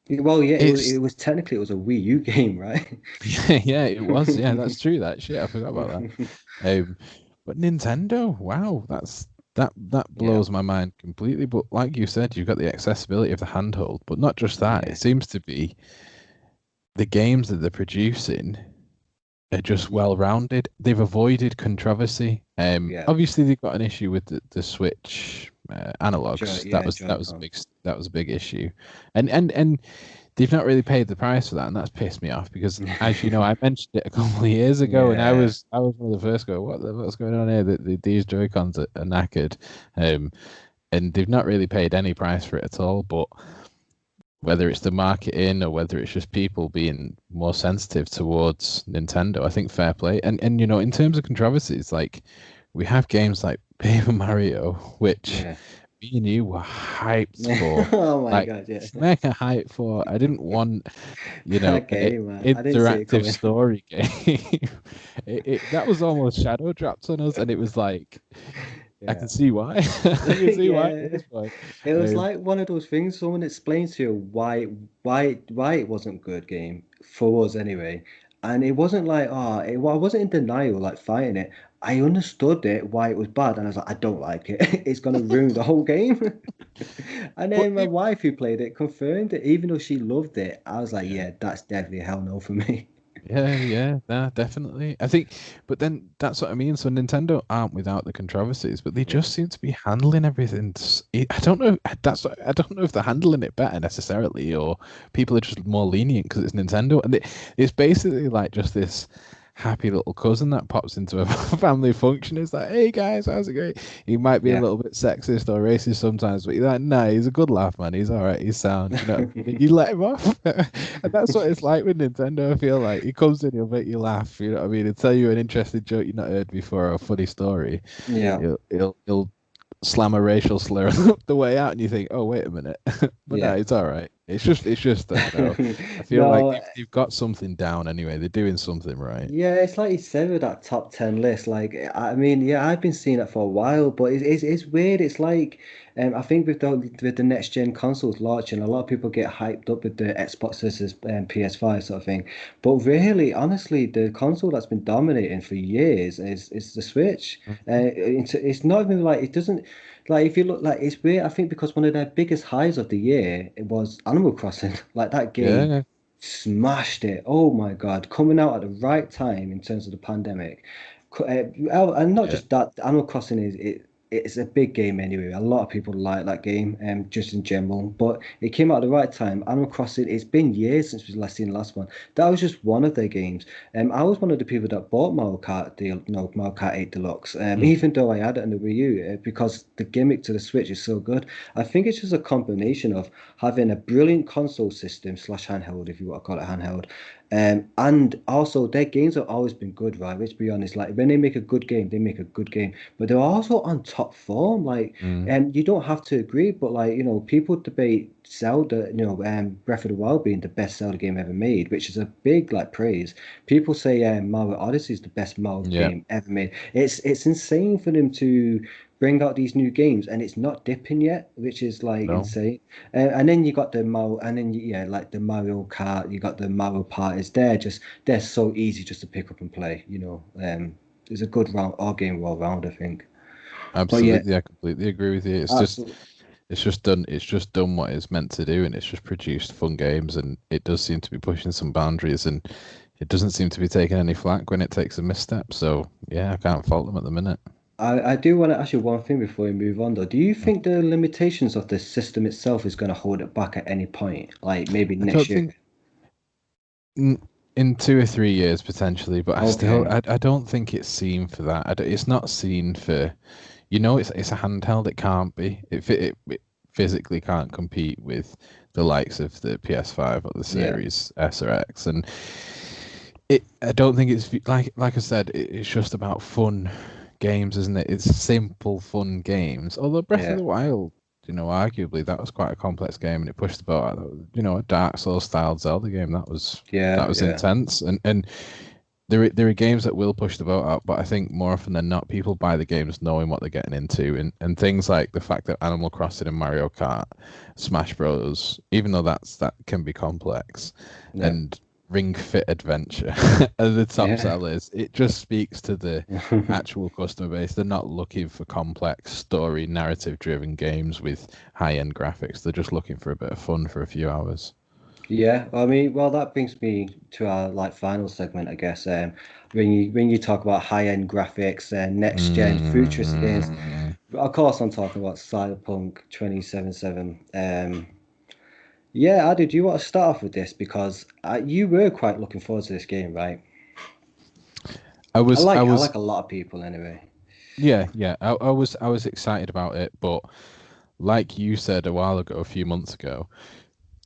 yeah. Well, yeah, it's it was technically it was a Wii U game, right? yeah, it was. Yeah, that's true. That shit, I forgot about that. But Nintendo, wow, that Yeah, blows my mind completely. But like you said, you've got the accessibility of the handhold, but not just that. It yeah, seems to be the games that they're producing are just y- well rounded. They've avoided controversy. yeah. Obviously they've got an issue with the Switch analogs. Yeah, That was a Joy-Con. that was a big issue, and they've not really paid the price for that, and that's pissed me off because, as you know, I mentioned it a couple of years ago, and Yeah, I was one of the first to go, what's going on here? These Joy Cons are knackered, um, and they've not really paid any price for it at all. But whether it's the marketing or whether it's just people being more sensitive towards Nintendo, I think fair play. And in terms of controversies, like we have games like Paper Mario, which yeah. me and you were hyped for, Oh my like God, yeah. mega hyped for. I didn't want, That an game, man. I didn't see it interactive coming. story game. That was almost shadow dropped on us, and it was like, I Yeah. can see why. I can see why at Yeah. this point. It was Um, like one of those things someone explains to you why it wasn't good game for us anyway. And it wasn't like, I wasn't in denial, like fighting it. I understood it why it was bad, and I was like, I don't like it. It's gonna ruin the whole game. And but then my wife who played it confirmed it, even though she loved it. I was like, yeah. yeah, that's definitely a hell no for me. Yeah, nah, definitely. I think, but then that's what I mean. So Nintendo aren't without the controversies, but they Yeah. just seem to be handling everything. I don't know. I don't know if they're handling it better necessarily, or people are just more lenient because it's Nintendo, and it's basically like just this happy little cousin that pops into a family function. It's like, hey guys, how's it going? He might be a Yeah. little bit sexist or racist sometimes, but you're like, nah, he's a good laugh, man. He's all right. He's sound. You know what I mean? You let him off, and that's what it's like with Nintendo. I feel like he comes in, he'll make you laugh. You know what I mean? He'll tell you an interesting joke you've not heard before or a funny story. Yeah. He'll slam a racial slur on the way out, and you think, oh wait a minute, but no, Yeah. it's all right. It's just I don't know. I feel like No, they've got something down anyway. They're doing something right. yeah, it's like you said with that top 10 list. Like, I mean, yeah, I've been seeing it for a while, but it's weird. It's like, I think with the next gen consoles launching, a lot of people get hyped up with the Xbox versus PS5 sort of thing. But really, honestly, the console that's been dominating for years is the Switch. Mhm. It's not even like it doesn't like if you look like it's weird. I think because one of their biggest highs of the year it was Animal Crossing. Like that game Yeah, smashed it. Oh my God, coming out at the right time in terms of the pandemic. And not yeah. just that, Animal Crossing it's a big game anyway. A lot of people like that game, just in general. But it came out at the right time. Animal Crossing, it's been years since we last seen the last one. That was just one of their games. I was one of the people that bought Mario Kart Deal, no, Mario Kart 8 Deluxe, Mm, even though I had it on the Wii U, because the gimmick to the Switch is so good. I think it's just a combination of having a brilliant console system slash handheld, if you want to call it handheld. And also their games have always been good, right? Let's be honest. Like when they make a good game, they make a good game. But they're also on top form. Like, mm, and you don't have to agree, but like, people debate Zelda, Breath of the Wild being the best Zelda game ever made, which is a big like praise. People say Mario Odyssey is the best Mario yeah, game ever made. It's insane for them to bring out these new games and it's not dipping yet, which is like no, insane. And then you got the Mario, and then yeah, like the Mario Kart, you got the Mario parties. They're so easy just to pick up and play. It's a good round all game all round, I think. But yeah, absolutely. I completely agree with you. absolutely. It's just done what it's meant to do, and it's just produced fun games, and it does seem to be pushing some boundaries, and it doesn't seem to be taking any flack when it takes a misstep. So yeah, I can't fault them at the minute. I do want to ask you one thing before we move on, though. Do you think the limitations of the system itself is going to hold it back at any point, like maybe I next don't year? think in, in 2 or 3 years potentially, but Okay. I don't think it's seen for that. It's not seen for, it's a handheld. It can't be. It physically can't compete with the likes of the PS5 or the Yeah. Series S or X, and I don't think it's like I said. It's just about fun games, isn't it? It's simple, fun games. Although Breath of Yeah. the Wild, arguably that was quite a complex game, and it pushed the boat out. A Dark Souls styled Zelda game that Yeah. was Yeah. intense, and there are games that will push the boat out, but I think more often than not, people buy the games knowing what they're getting into, and things like the fact that Animal Crossing and Mario Kart, Smash Bros, even though that can be complex, Yeah. and Ring Fit Adventure are the top Yeah. sellers. It just speaks to the actual customer base. They're not looking for complex story, narrative-driven games with high-end graphics. They're just looking for a bit of fun for a few hours. Yeah, I mean, well, that brings me to our like final segment, I guess. When you talk about high-end graphics and next gen futuristic games, Mm. of course, I'm talking about Cyberpunk 2077. Yeah, Adi, do you want to start off with this because you were quite looking forward to this game, right? I I was, I like it. I was like a lot of people anyway. Yeah, yeah. I was excited about it, but like you said a while ago, a few months ago,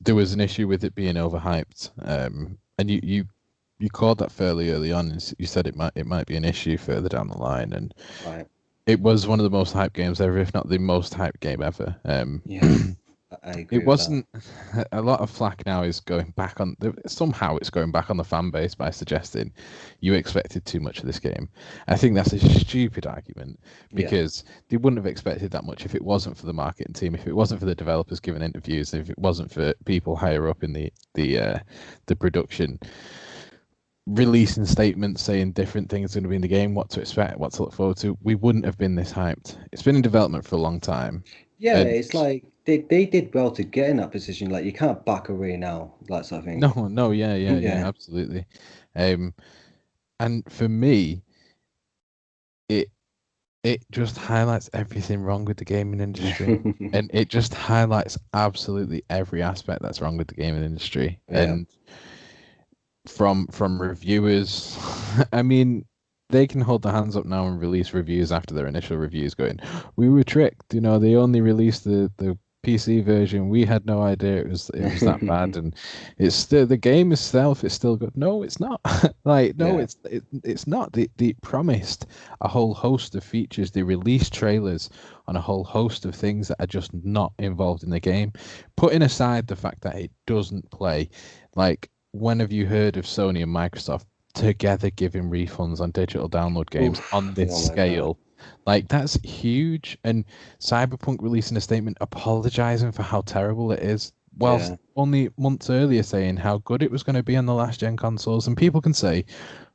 there was an issue with it being overhyped. And you called that fairly early on, and you said it might be an issue further down the line, and Right. it was one of the most hyped games ever, if not the most hyped game ever. Yeah, I It agree with that. wasn't a lot of flack now is going back on somehow it's going back on the fan base by suggesting you expected too much of this game. I think that's a stupid argument Yeah. because they wouldn't have expected that much if it wasn't for the marketing team, if it wasn't for the developers giving interviews, if it wasn't for people higher up in the production releasing statements saying different things are going to be in the game, what to expect, what to look forward to. We wouldn't have been this hyped. It's been in development for a long time, Yeah, and it's like they did well to get in that position. Like you can't back away now, that sort of thing. no, no, yeah, yeah, yeah, Yeah. absolutely. Um, and for me, it it just highlights everything wrong with the gaming industry, and it just highlights absolutely every aspect that's wrong with the gaming industry. Yeah. And from reviewers I mean, they can hold their hands up now and release reviews after their initial reviews going, we were tricked. They only released the PC version. We had no idea it was that bad, and it's still the game itself is still good. No, it's not. Like, no, Yeah. it's not. They promised a whole host of features. They released trailers on a whole host of things that are just not involved in the game. Putting aside the fact that it doesn't play, like, when have you heard of Sony and Microsoft together giving refunds on digital download games on Oof. this Oh my God. scale? Like, that's huge. And Cyberpunk releasing a statement apologizing for how terrible it is, whilst Yeah. only months earlier saying how good it was going to be on the last gen consoles. And people can say,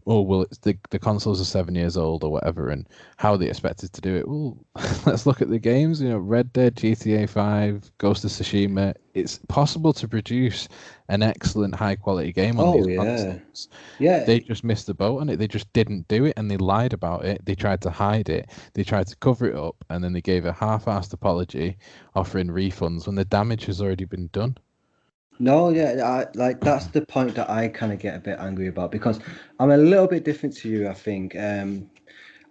oh, well, it's the consoles are 7 years old or whatever, and how they expected to do it. Well, let's look at the games. Red Dead, GTA 5, Ghost of Tsushima. It's possible to produce an excellent high quality game on Oh these yeah. consoles. Yeah. They just missed the boat on it. They just didn't do it, and they lied about it. They tried to hide it. They tried to cover it up, and then they gave a half-assed apology, offering refunds when the damage has already been done. No, yeah, like that's the point that I kind of get a bit angry about because I'm a little bit different to you, I think.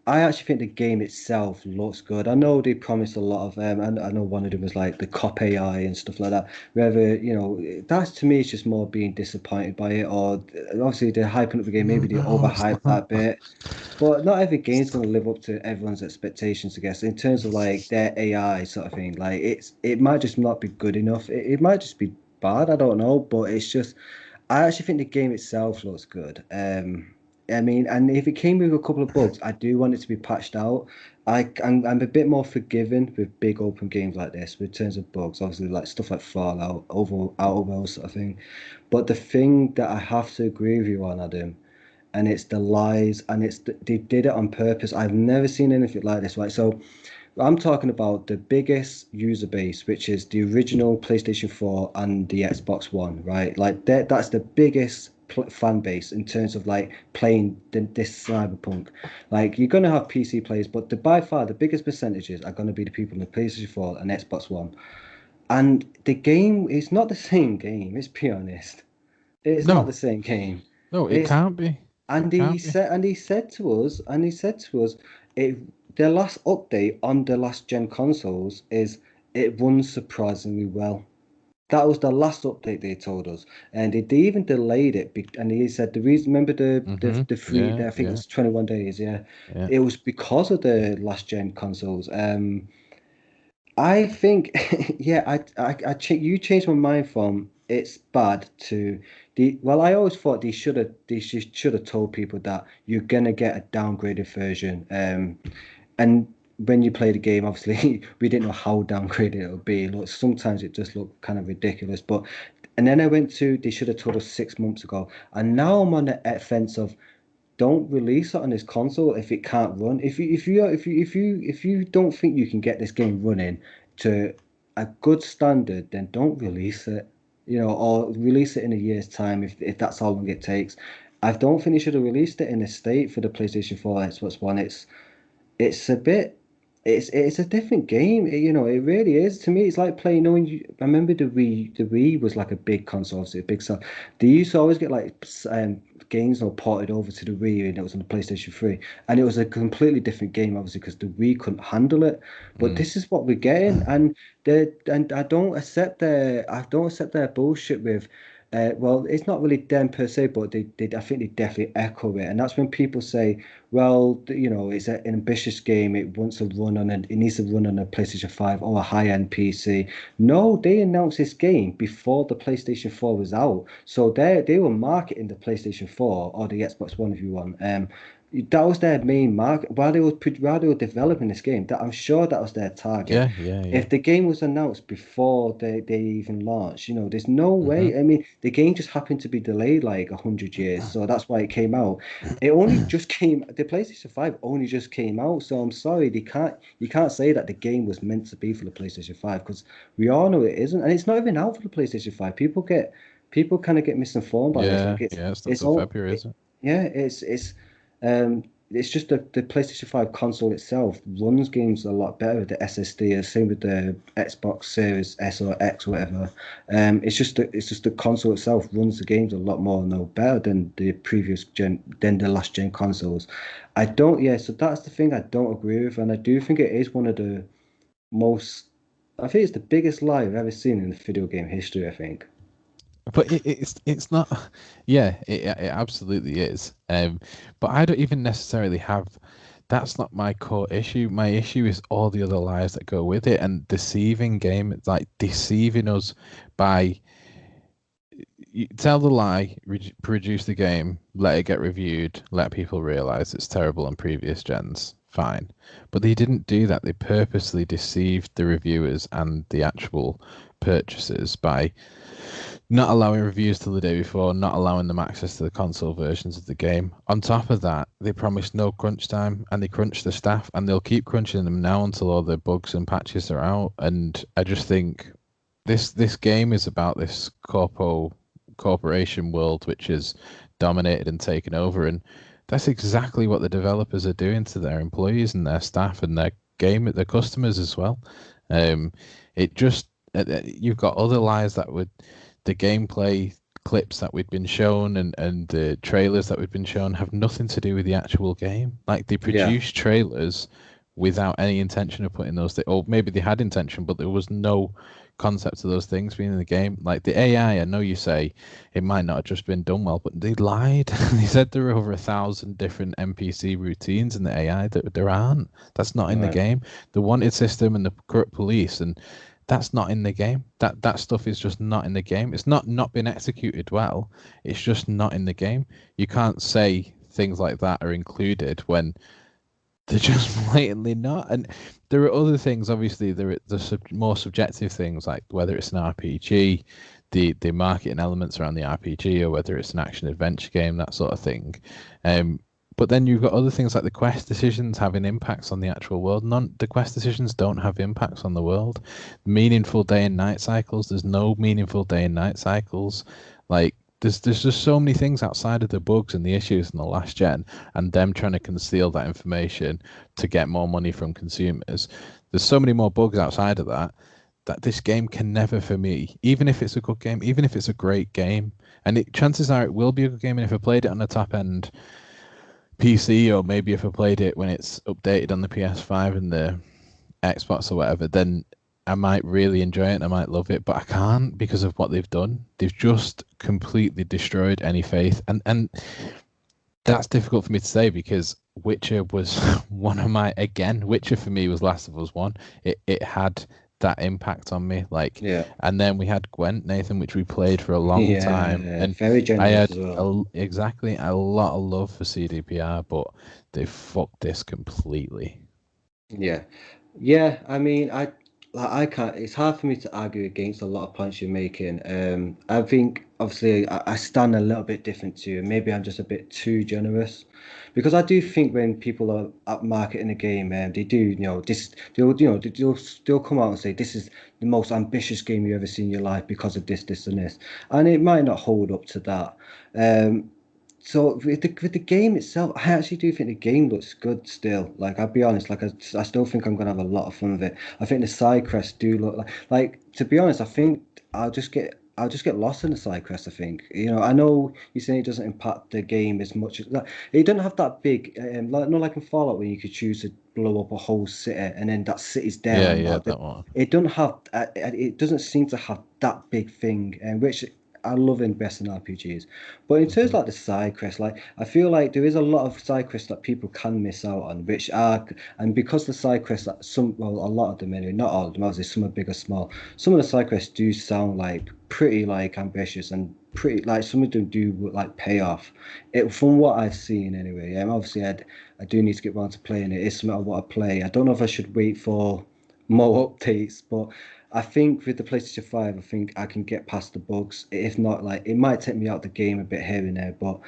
I actually think the game itself looks good. I know they promised a lot of, I know one of them was like the cop AI and stuff like that. Whether, that's to me, it's just more being disappointed by it, or obviously they're hyping up the game, maybe they No, it's overhyped not. that bit. But not every game's going to live up to everyone's expectations, I guess, in terms of like their AI sort of thing. Like it might just not be good enough. It might just be bad. I don't know, but it's just I actually think the game itself looks good. I mean, and if it came with a couple of bugs, I do want it to be patched out. I'm a bit more forgiving with big open games like this, with terms of bugs, obviously like stuff like Fallout, over Outer Worlds sort of thing. But the thing that I have to agree with you on, Adam, and it's the lies, and they did it on purpose. I've never seen anything like this. Right, so I'm talking about the biggest user base, which is the original PlayStation 4 and the Xbox One, right? Like that's the biggest fan base in terms of like playing this Cyberpunk. Like you're gonna have PC players, but by far the biggest percentages are gonna be the people in the PlayStation 4 and Xbox One. And the game is not the same game. Let's be honest. It's not the No, same game. no, it It's can't be. It can't be. he said to us, it the last update on the last gen consoles is it runs surprisingly well. That was the last update they told us, and they even delayed it. And he said the reason. Remember the free? Yeah, I think it yeah, was 21 days. Yeah, yeah. it was because of the last gen consoles. I think, yeah, you changed my mind from it's bad to well, I always thought they should have told people that you're gonna get a downgraded version. And when you play the game, obviously we didn't know how downgraded it would be. Look, sometimes it just looked kind of ridiculous. And then I went to, they should have told us 6 months ago. And now I'm on the fence of don't release it on this console if it can't run. If you don't think you can get this game running to a good standard, then don't release it. Or release it in a year's time if that's how long it takes. I don't think you should have released it in a state for the PlayStation 4, Xbox One. It's a bit it's a different game. It really is. To me, it's like playing. I remember the Wii was like a big console, obviously a big stuff. They used to always get like games all ported over to the Wii, and it was on the PlayStation 3, and it was a completely different game, obviously, because the Wii couldn't handle it. But Mm. this is what we're getting, and I don't accept their bullshit with. Well, it's not really them per se, but I think they definitely echo it, and that's when people say, well, it's an ambitious game. It needs to run on a PlayStation 5 or a high-end PC. No, they announced this game before the PlayStation 4 was out. So they were marketing the PlayStation 4 or the Xbox One if you want. That was their main market while they were developing this game. That I'm sure that was their target. Yeah, yeah, yeah. If the game was announced before they even launched, there's no Hmm. way. I mean, the game just happened to be delayed like 100 years, so that's why it came out. It only just came, the PlayStation 5 only just came out, so I'm sorry, you can't say that the game was meant to be for the PlayStation 5 because we all know it isn't, and it's not even out for the PlayStation 5. People kind of get misinformed about this. Yeah, Like yeah. It's not it's till all February, is it? yeah, it's it's just the PlayStation 5 console itself runs games a lot better with the SSD, same with the Xbox Series S or X, whatever. It's just the console itself runs the games a lot more no better than the previous gen than the last gen consoles. I don't, yeah, so that's the thing I don't agree with, and I do think it is one of the most, I think it's the biggest lie I've ever seen in the video game history, I think. But it's not. Yeah, it absolutely is. But I don't even necessarily have. That's not my core issue. My issue is all the other lies that go with it and deceiving game. It's like deceiving us by you tell the lie, produce the game, let it get reviewed, let people realize it's terrible on previous gens. Fine. But they didn't do that. They purposely deceived the reviewers and the actual purchasers by not allowing reviews till the day before, not allowing them access to the console versions of the game. On top of that, they promised no crunch time and they crunched the staff and they'll keep crunching them now until all the bugs and patches are out. And I just think this game is about this corporation world which is dominated and taken over, and that's exactly what the developers are doing to their employees and their staff and their customers as well. Um, it just you've got other lies that would the gameplay clips that we'd been shown and the trailers that we'd been shown have nothing to do with the actual game. Like they Yeah. produced trailers without any intention of putting those or maybe they had intention, but there was no concept of those things being in the game. Like the AI, I know you say it might not have just been done well, but they lied. They said there were over 1,000 different NPC routines in the AI that there aren't. That's not in the Right. game. The wanted system and the corrupt police and that's not in the game. That stuff is just not in the game. It's not been executed well. It's just not in the game. You can't say things like that are included when they're just blatantly not. And there are other things. Obviously, there are more subjective things like whether it's an RPG, the marketing elements around the RPG, or whether it's an action adventure game, that sort of thing. Um, but then you've got other things like the quest decisions having impacts on the actual world. None the quest decisions don't have impacts on the world. Meaningful day and night cycles. There's no meaningful day and night cycles. Like there's just so many things outside of the bugs and the issues in the last gen, and them trying to conceal that information to get more money from consumers. There's so many more bugs outside of that that this game can never, for me, even if it's a good game, even if it's a great game, and chances are it will be a good game. And if I played it on the top end PC, or maybe if I played it when it's updated on the PS5 and the Xbox or whatever, then I might really enjoy it and I might love it, but I can't because of what they've done. They've just completely destroyed any faith, and that's difficult for me to say because Witcher was one of my again. Witcher for me was Last of Us One. It had that impact on me, like, Yeah. and then we had Gwent Nathan, which we played for a long time, Yeah. and Very I generous had as well. exactly a lot of love for CDPR, but they fucked this completely. Yeah. Yeah, I mean, I can't. It's hard for me to argue against a lot of points you're making. I think obviously I stand a little bit different to you. Maybe I'm just a bit too generous, because I do think when people are up marketing a game, they do, this they'll come out and say this is the most ambitious game you've ever seen in your life because of this, this, and this, and it might not hold up to that. Um, so with the game itself, I actually do think the game looks good still. Like I'll be honest, like I still think I'm gonna have a lot of fun with it. I think the side quests do look like to be honest, I think I'll just get lost in the side quest. I think I know you're saying it doesn't impact the game as much. Like it doesn't have that big like not like in Fallout where you could choose to blow up a whole city and then that city's there Yeah, and yeah, that. that one. It doesn't have it doesn't seem to have that big thing, and which I love in best in RPGs. But in terms of Hmm. like the side quests, like I feel like there is a lot of side quests that people can miss out on, which are and because the side quests that a lot of them anyway, not all of them, obviously some are big or small. Some of the side quests do sound like pretty like ambitious and pretty like some of them do like pay off. It from what I've seen anyway. Obviously I do need to get around to playing it. It's something I want to play. I don't know if I should wait for more updates, but I think with the PlayStation 5, I think I can get past the bugs. If not, like it might take me out the game a bit here and there, but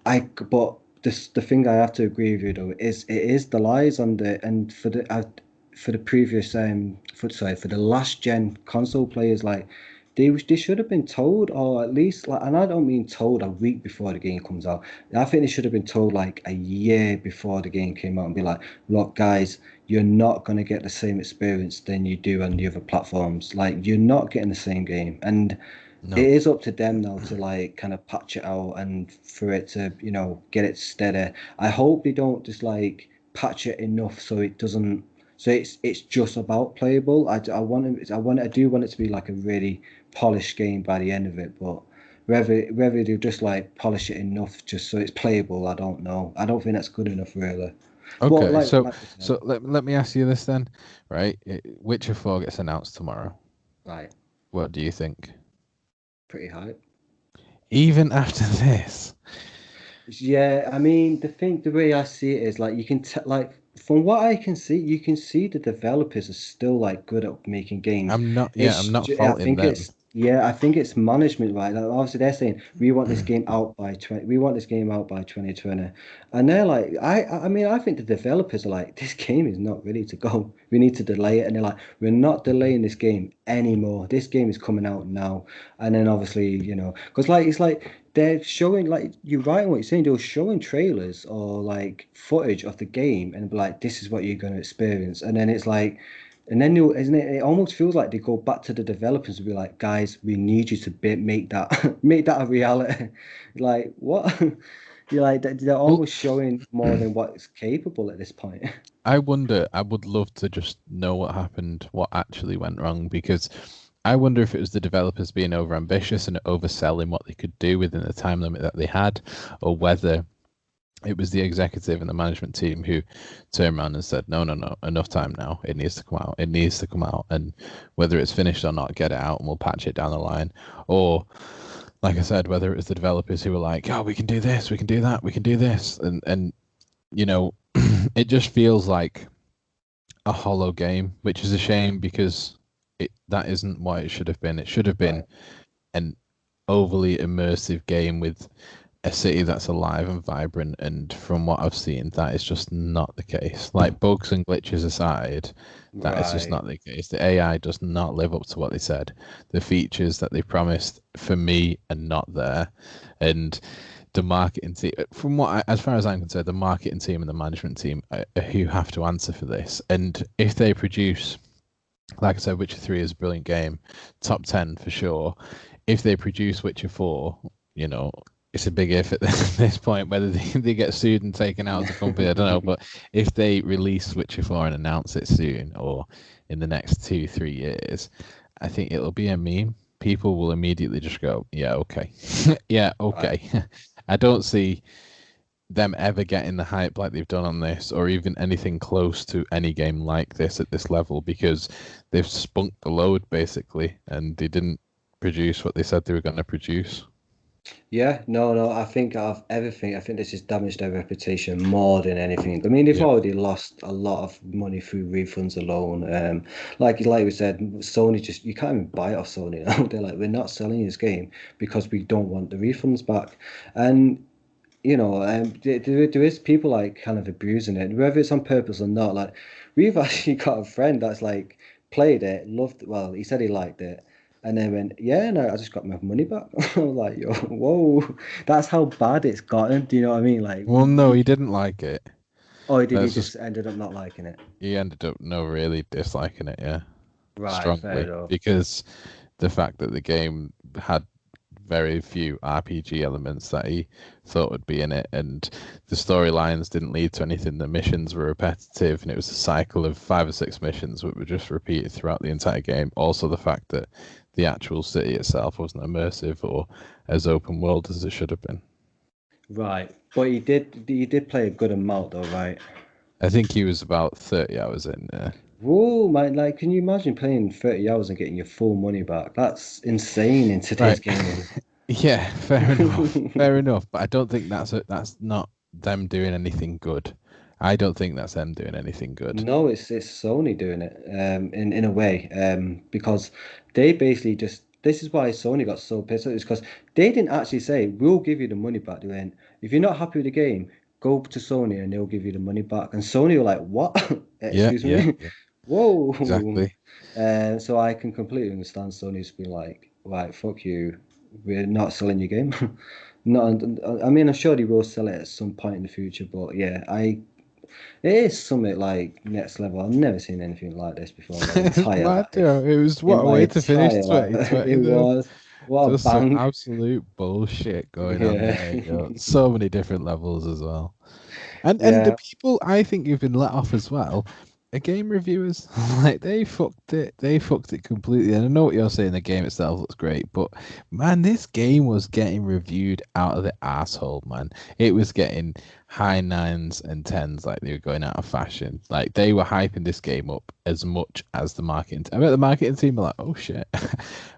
the thing I have to agree with you though is it is the lies on the and for the previous for the last gen console players, like they should have been told, or at least like, and I don't mean told a week before the game comes out. I think they should have been told like a year before the game came out and be like, look, guys, you're not gonna get the same experience than you do on the other platforms. Like, you're not getting the same game, and it No. is up to them now to like kind of patch it out and for it to, get it steady. I hope they don't just like patch it enough so it doesn't. So it's just about playable. I do want it to be like a really polished game by the end of it, but whether they just like polish it enough just so it's playable, I don't know. I don't think that's good enough really. But Okay, so like we said, so let me ask you this then, right? Witcher 4 gets announced tomorrow. right, What do you think? pretty high. Even after this, Yeah, I mean, the way I see it is like you can tell, like from what I can see, you can see the developers are still like good at making games. I'm not I faulting think them. it's management, right? Like, obviously, they're saying we want this game out by 2020, and they're like, I mean, I think the developers are like, this game is not ready to go. We need to delay it, and they're like, we're not delaying this game anymore. This game is coming out now, and then obviously, because like it's like they're showing like you're right in what you're saying. They're showing trailers or like footage of the game and be like, "This is what you're going to experience," and then it's like, and then you isn't it? It almost feels like they go back to the developers and be like, "Guys, we need you to make that make that a reality." Like what? You're like they're Well, almost showing more than what's capable at this point. I wonder, I would love to just know what happened, what actually went wrong, because I wonder if it was the developers being overambitious and overselling what they could do within the time limit that they had, or whether it was the executive and the management team who turned around and said, no, no, no, enough time now. It needs to come out. It needs to come out. And whether it's finished or not, get it out and we'll patch it down the line. Or, like I said, whether it was the developers who were like, oh, we can do this, we can do that, we can do this. And you know, it just feels like a hollow game, which is a shame because that isn't what it should have been. It should have been Right, an overly immersive game with a city that's alive and vibrant. And from what I've seen, that is just not the case. Like bugs and glitches aside, that is just right. not the case. The AI does not live up to what they said. The features that they promised for me are not there. And the marketing team, as far as I'm concerned, the marketing team and the management team are who have to answer for this. And if they produce, like I said, Witcher 3 is a brilliant game, top 10 for sure. If they produce Witcher 4, you know, it's a big if at this point, whether they get sued and taken out as a company, I don't know. But if they release Witcher 4 and announce it soon or in the next 2-3 years, I think it'll be a meme. People will immediately just go, yeah, okay. Yeah, Right. okay. I don't see them ever getting the hype like they've done on this, or even anything close to any game like this at this level, because they've spunked the load basically, and they didn't produce what they said they were going to produce. Yeah, no, I think out of everything, I think this has damaged their reputation more than anything. I mean, they've Yeah, already lost a lot of money through refunds alone. Like we said, Sony just you can't even buy it off Sony now. They're like, we're not selling this game because we don't want the refunds back. And there is people like kind of abusing it, whether it's on purpose or not. Like, we've actually got a friend that's like played it, loved it. Well, he said he liked it, and then went, yeah, no, I just got my money back. I was like, yo, whoa, that's how bad it's gotten. Do you know what I mean? Like, well, no, he didn't like it. or did he That's just just ended up not liking it? he ended up no really disliking it, yeah, Right, fair strongly, enough. because the fact that the game had very few RPG elements that he thought would be in it, and the storylines didn't lead to anything. The missions were repetitive, and it was a cycle of 5 or 6 missions that were just repeated throughout the entire game. Also, the fact that the actual city itself wasn't immersive or as open world as it should have been. Right, but he did play a good amount though, right? I think he was about 30 hours in there. Whoa, man, like, can you imagine playing 30 hours and getting your full money back? That's insane in today's Right. gaming. Yeah, fair enough. Fair enough. But I don't think that's not them doing anything good. I don't think that's them doing anything good. No, it's Sony doing it, in a way, because they basically just this is why Sony got so pissed. It's because they didn't actually say we'll give you the money back. They went, if you're not happy with the game, go to Sony and they'll give you the money back. And Sony were like, what? Yeah, Excuse yeah, me? yeah, Whoa. exactly. So I can completely understand Sony's being like, like, fuck you, we're not selling your game. Not, I mean, I'm sure they will sell it at some point in the future, but yeah, it is something like next level. I've never seen anything like this before in my It's entire mad, life. yo. It was In what a my way to finish entire life, 2020 it though. was what a Just some bang. absolute bullshit going on Yeah, there, yo. So many different levels as well. And the yeah. people I think who've been let off as well are game reviewers. Like they fucked it. They fucked it completely. And I know what you're saying, the game itself looks great, but man, this game was getting reviewed out of the asshole, man. It was getting high nines and tens like they were going out of fashion. Like they were hyping this game up as much as the marketing. I bet the marketing team were like, "Oh shit,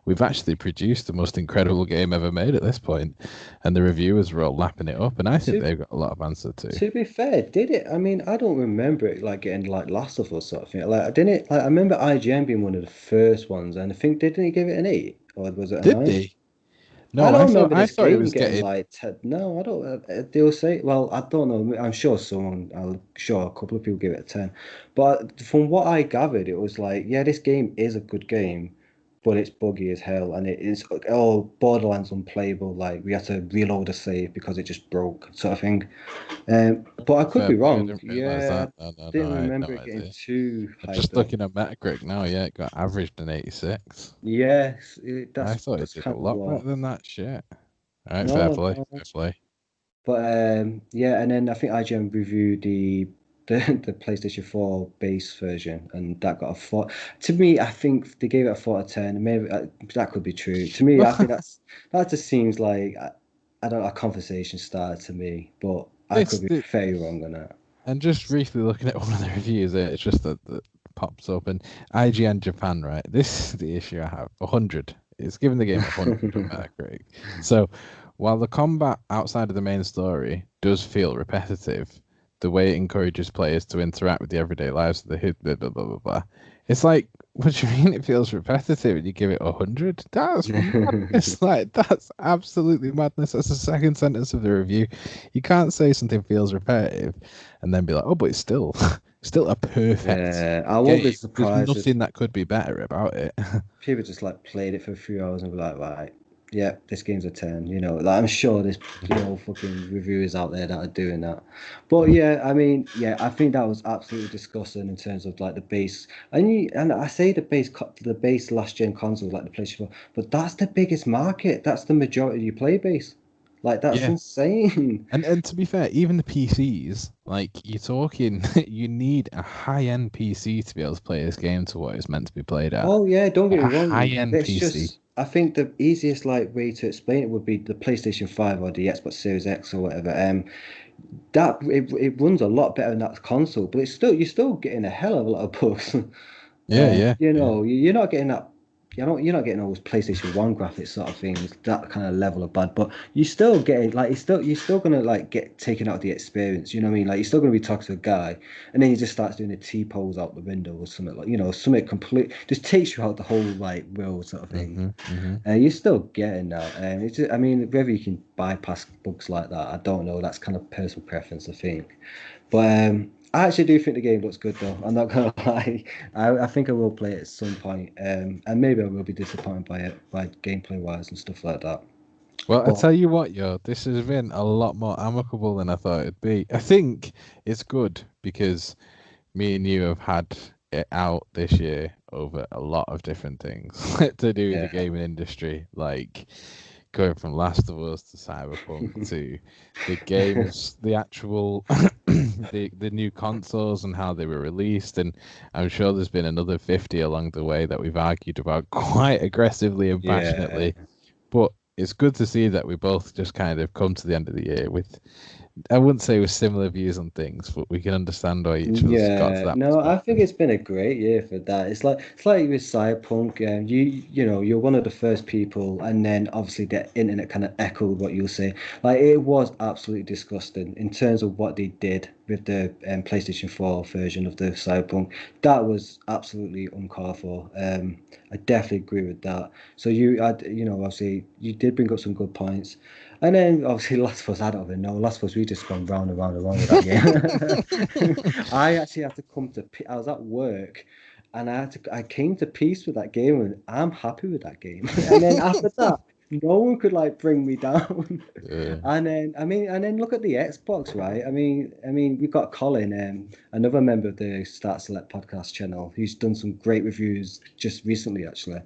we've actually produced the most incredible game ever made at this point," and the reviewers were all lapping it up. And I think To they've got a lot of answer too. to be fair, did it? I mean, I don't remember it like getting like Last of Us sort of thing. Like, I didn't like. I remember IGN being one of the first ones, and I think didn't he give it an 8 or was it a Did 9? they? I No, don't I thought remember I this thought it game was getting getting. like 10. No, I don't. They'll say, well, I don't know. I'm sure someone, I'm sure a couple of people give it a 10. But from what I gathered, it was like, yeah, this game is a good game, but it's buggy as hell. And it is all Borderlands unplayable. Like, we had to reload a save because it just broke, sort of thing. But I could Fair be play. I wrong. didn't realize Yeah, that. I No, no, no. didn't I had remember no it getting idea. too I'm hyped just up. looking at Metacritic now. Yeah, it got averaged an 86. Yes, I thought it that's did a kind of lot better what. than that shit. All right, fair No, play. no. Fair play. But yeah, and then I think IGN reviewed the PlayStation 4 base version, and that got a 4. To me, I think they gave it a 4 out of 10. Maybe that could be true. To me, I think that just seems like I don't know, a conversation starter to me, but I could this, be the, very wrong on that. and just briefly looking at one of the reviews, it's just that pops up and IGN Japan, right? This is the issue I have. 100. It's giving the game 100 on Metacritic. So while the combat outside of the main story does feel repetitive, the way it encourages players to interact with the everyday lives of the hit, blah, blah, blah, blah, blah. It's like, what do you mean it feels repetitive and you give it 100? That's madness. Like, that's absolutely madness. That's the second sentence of the review. You can't say something feels repetitive and then be like, oh, but it's still still a perfect Yeah, I won't be game. There's surprised if nothing that could be better about it. people just like played it for a few hours and be like, right, yeah, this game's a 10, like I'm sure there's fucking reviewers out there that are doing that. But yeah, I mean, yeah, I think that was absolutely disgusting in terms of like the base. And I say the base last gen consoles like the PlayStation 4, but that's the biggest market. That's the majority of your play base. Like that's Yeah. insane. And to be fair, even the PCs, like you're talking, you need a high-end PC to be able to play this game to what it's meant to be played at. Oh yeah, don't get Like me a wrong. high-end It's PC. just I think the easiest like way to explain it would be the PlayStation 5 or the Xbox Series X or whatever. That it runs a lot better than that console, but you're still getting a hell of a lot of bugs. Yeah, yeah, yeah. You're not getting that. You're not getting those PlayStation 1 graphics sort of things, that kind of level of bad, but you're still getting like you're still gonna like get taken out of the experience, you know what I mean? Like you're still gonna be talking to a guy and then he just starts doing a T pose out the window or something like something complete just takes you out the whole like world sort of thing. Hmm. You're still getting that. It's just, I mean, whether you can bypass bugs like that, I don't know. That's kind of personal preference, I think. But I actually do think the game looks good, though. I'm not gonna lie. I think I will play it at some point, and maybe I will be disappointed by it, by gameplay wise and stuff like that. Well, I But tell you what, yo, this has been a lot more amicable than I thought it'd be. I think it's good because me and you have had it out this year over a lot of different things to do with the yeah, gaming industry, like going from Last of Us to Cyberpunk to the games, the actual the new consoles and how they were released, and I'm sure there's been another 50 along the way that we've argued about quite aggressively and yeah. passionately. But it's good to see that we both just kind of come to the end of the year with, I wouldn't say with similar views on things, but we can understand why each of us got to Yeah, that no, I think perspective. it's been a great year for that. It's like with Cyberpunk, you're one of the first people, and then obviously the internet kind of echoed what you were saying. Like it was absolutely disgusting in terms of what they did with the PlayStation 4 version of the Cyberpunk. That was absolutely uncalled for. I definitely agree with that. So obviously you did bring up some good points. And then obviously Last of Us, I don't even know. Last of Us, we just gone round and round and round with that game. I actually had to come to. I was at work, and I came to peace with that game, and I'm happy with that game. And then after that, no one could like bring me down. Uh, And then and then look at the Xbox, right? We've got Colin, another member of the Start Select podcast channel, who's done some great reviews just recently, actually.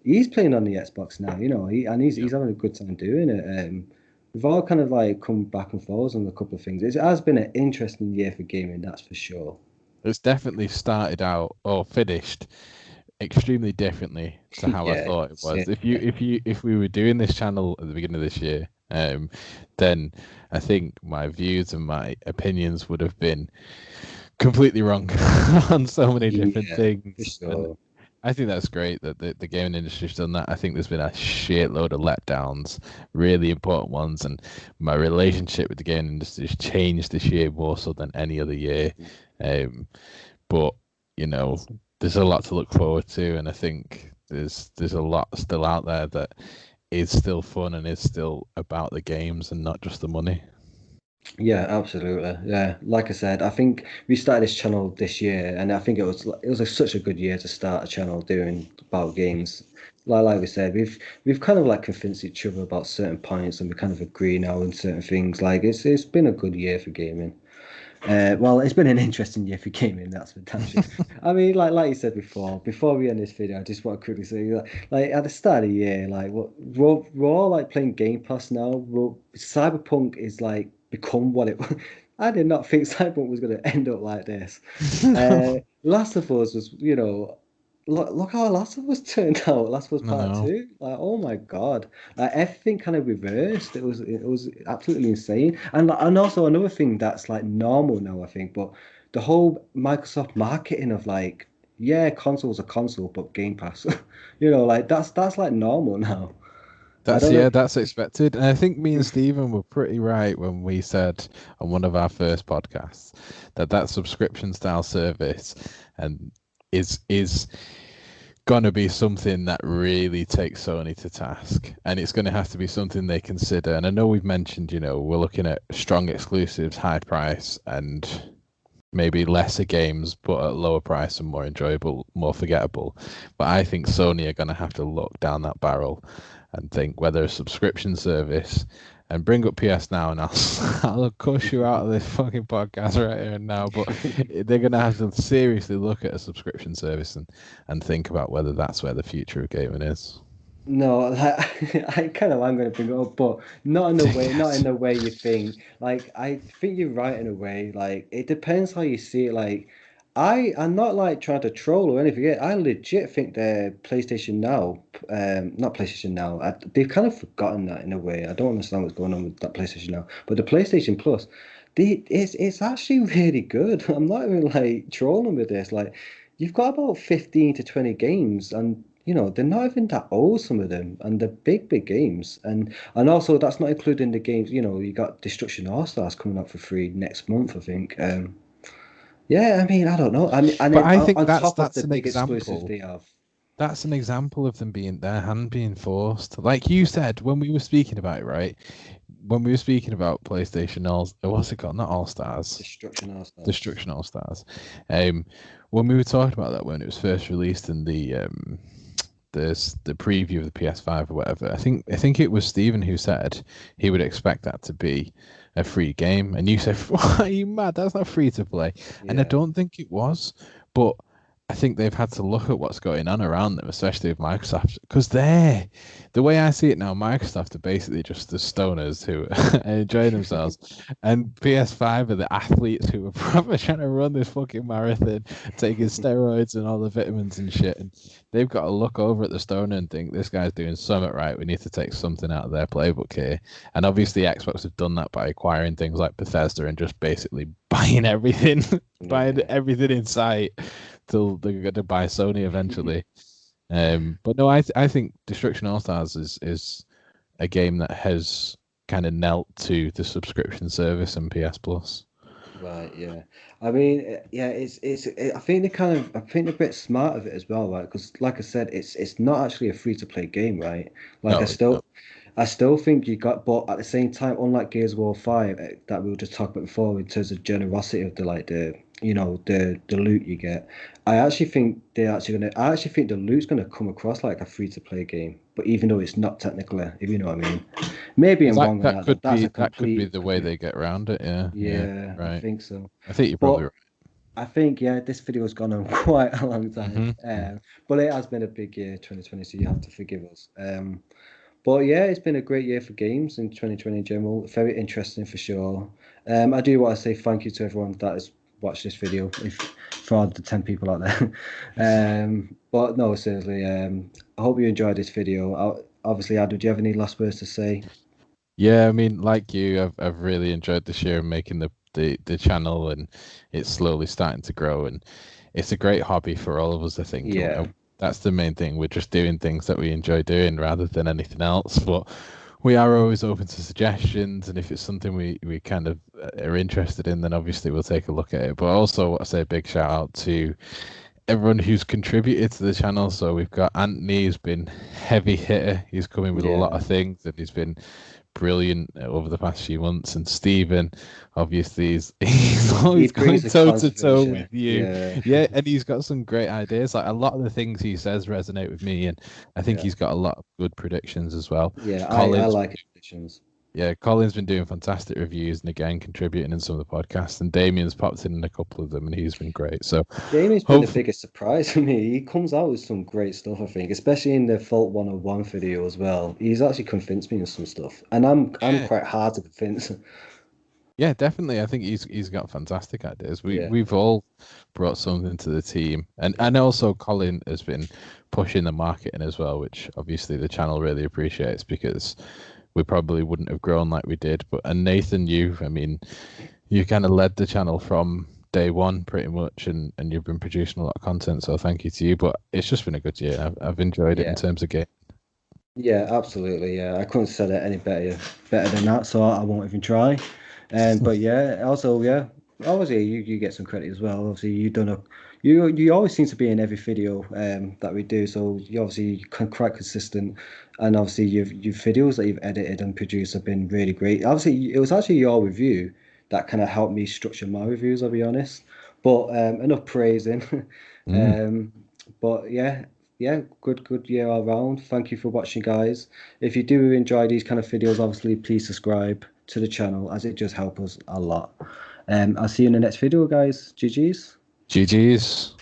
He's playing on the Xbox now, he's yeah. having a good time doing it. We've all kind of like come back and forth on a couple of things. It has been an interesting year for gaming, that's for sure. It's definitely started out or finished extremely differently to how I Yeah, thought it was. yeah, If we were doing this channel at the beginning of this year, then I think my views and my opinions would have been completely wrong on so many different yeah, for things. And sure. I think that's great that the gaming industry's done that. I think there's been a shitload of letdowns, really important ones, and my relationship with the gaming industry has changed this year more so than any other year. Um, but you know, there's a lot to look forward to, and I think there's a lot still out there that is still fun and is still about the games and not just the money. Yeah, absolutely. Yeah, like I said, I think we started this channel this year, and I think such a good year to start a channel doing about games. Like we said, we've kind of like convinced each other about certain points, and we kind of agree now on certain things. Like it's been a good year for gaming. Well, it's been an interesting year for gaming, that's for damn sure. I mean, like you said before we end this video, I just want to quickly say, like at the start of the year, like we're all like playing Game Pass now. Cyberpunk is like become what it. I did not think Cyberpunk was going to end up like this. Last of Us was, look how Last of Us turned out. Last of Us I Part know. Two, like oh my God, like everything kind of reversed. It was absolutely insane. And also another thing that's like normal now, I think, but the whole Microsoft marketing of like, yeah, console's a console, but Game Pass, like that's like normal now. I That's don't know. yeah, that's expected. And I think me and Stephen were pretty right when we said on one of our first podcasts that that subscription style service and is gonna be something that really takes Sony to task. And it's gonna have to be something they consider. And I know we've mentioned, we're looking at strong exclusives, high price, and maybe lesser games, but at lower price and more enjoyable, more forgettable. But I think Sony are going to have to look down that barrel and think whether a subscription service and bring up PS Now, and I'll I'll cuss you out of this fucking podcast right here and now. But they're going to have to seriously look at a subscription service and think about whether that's where the future of gaming is. No, like, I kind of am going to bring it up, but not in the way you think. Like, I think you're right in a way. Like, it depends how you see it. Like, I'm not like trying to troll or anything. Yeah, I legit think the PlayStation Now, not PlayStation Now. They've kind of forgotten that in a way. I don't understand what's going on with that PlayStation Now, but the PlayStation Plus, it's actually really good. I'm not even like trolling with this. Like, you've got about 15 to 20 games, and they're not even that old, some of them, and they're big games. And also that's not including the games, you got Destruction All Stars coming up for free next month, I think. Yeah, I mean, I don't know. I mean, and But then I think on top of that's the an big exclusives example. they have. That's an example of them being their hand being forced. Like you said when we were speaking about it, right? When we were speaking about PlayStation All, what's it called? Not All Stars, Destruction All Stars. Destruction All Stars. Um, when we were talking about that when it was first released in the preview of the PS5 or whatever, I think it was Stephen who said he would expect that to be a free game, and you said, "What, are you mad? That's not free to play." And I Yeah. don't think it was, but I think they've had to look at what's going on around them, especially with Microsoft, because the way I see it now, Microsoft are basically just the stoners who are enjoying themselves, and PS5 are the athletes who are probably trying to run this fucking marathon, taking steroids and all the vitamins and shit, and they've got to look over at the stoner and think this guy's doing something right. We need to take something out of their playbook here, and obviously Xbox have done that by acquiring things like Bethesda and just basically buying everything, buying Yeah. everything in sight till they're going to buy Sony eventually. But no, I think Destruction All Stars is a game that has kind of knelt to the subscription service and PS Plus. Right, yeah. I mean, yeah, I think I think they're a bit smart of it as well, right? Because like I said, it's not actually a free to play game, right? Like I No, it's still not. I still think you got, but at the same time, unlike Gears of War 5 that we were just talking about before, in terms of generosity of the like the loot you get, I actually think they're actually gonna. I actually think the loot's gonna come across like a free to play game, but even though it's not technically, if you know what I mean. Maybe Well, I'm wrong on that that though. could That's a be complete, the way they get around it. Yeah, yeah, yeah, I right. think so. I think you're probably But right. I think yeah, this video's gone on quite a long time. Hmm. But it has been a big year, 2020, so you have to forgive us. But yeah, it's been a great year for games in 2020 in general. Very interesting for sure. I do want to say thank you to everyone that has watched this video, if for all the 10 people out there. But no, seriously, I hope you enjoyed this video. Obviously, Ad, do you have any last words to say? Yeah, I mean, like you, I've really enjoyed this year making the channel, and it's slowly starting to grow, and it's a great hobby for all of us, I think. Yeah, That's the main thing. We're just doing things that we enjoy doing rather than anything else. But we are always open to suggestions, and if it's something we kind of are interested in, then obviously we'll take a look at it. But also, I say a big shout out to everyone who's contributed to the channel. So we've got Anthony, who's been heavy hitter. He's coming with a lot yeah. of things, and he's been brilliant over the past few months. And Stephen, obviously, he's He always brings going the toe to toe with controversy. you. Yeah, Yeah, and he's got some great ideas. Like a lot of the things he says resonate with me, and I think yeah, he's got a lot of good predictions as well. yeah. I Colin's like his predictions. yeah, Colin's been doing fantastic reviews and again contributing in some of the podcasts, and Damien's popped in a couple of them, and he's been great. So Jamie's been the hopefully, biggest surprise for me. He comes out with some great stuff, I think, especially in the Fault 101 video as well. He's actually convinced me of some stuff, and I'm yeah, quite hard to convince. yeah, definitely. I think he's got fantastic ideas. Yeah, We've all brought something to the team, and also Colin has been pushing the marketing as well, which obviously the channel really appreciates because we probably wouldn't have grown like we did. But and Nathan, I mean, you kind of led the channel from day one pretty much, and you've been producing a lot of content. So thank you to you. But it's just been a good year. I've enjoyed it in yeah, terms of game. yeah, absolutely. Yeah, I couldn't say it any better than that, so I won't even try. But yeah, also yeah, obviously you get some credit as well. Obviously you always seem to be in every video that we do. So you obviously quite consistent, and obviously your videos that you've edited and produced have been really great. Obviously, it was actually your review that kind of helped me structure my reviews. I'll be honest. But enough praising. Mm. um, but yeah. Yeah, good year all round. Thank you for watching, guys. If you do enjoy these kind of videos, obviously please subscribe to the channel as it just helps us a lot. I'll see you in the next video, guys. GG's. GG's.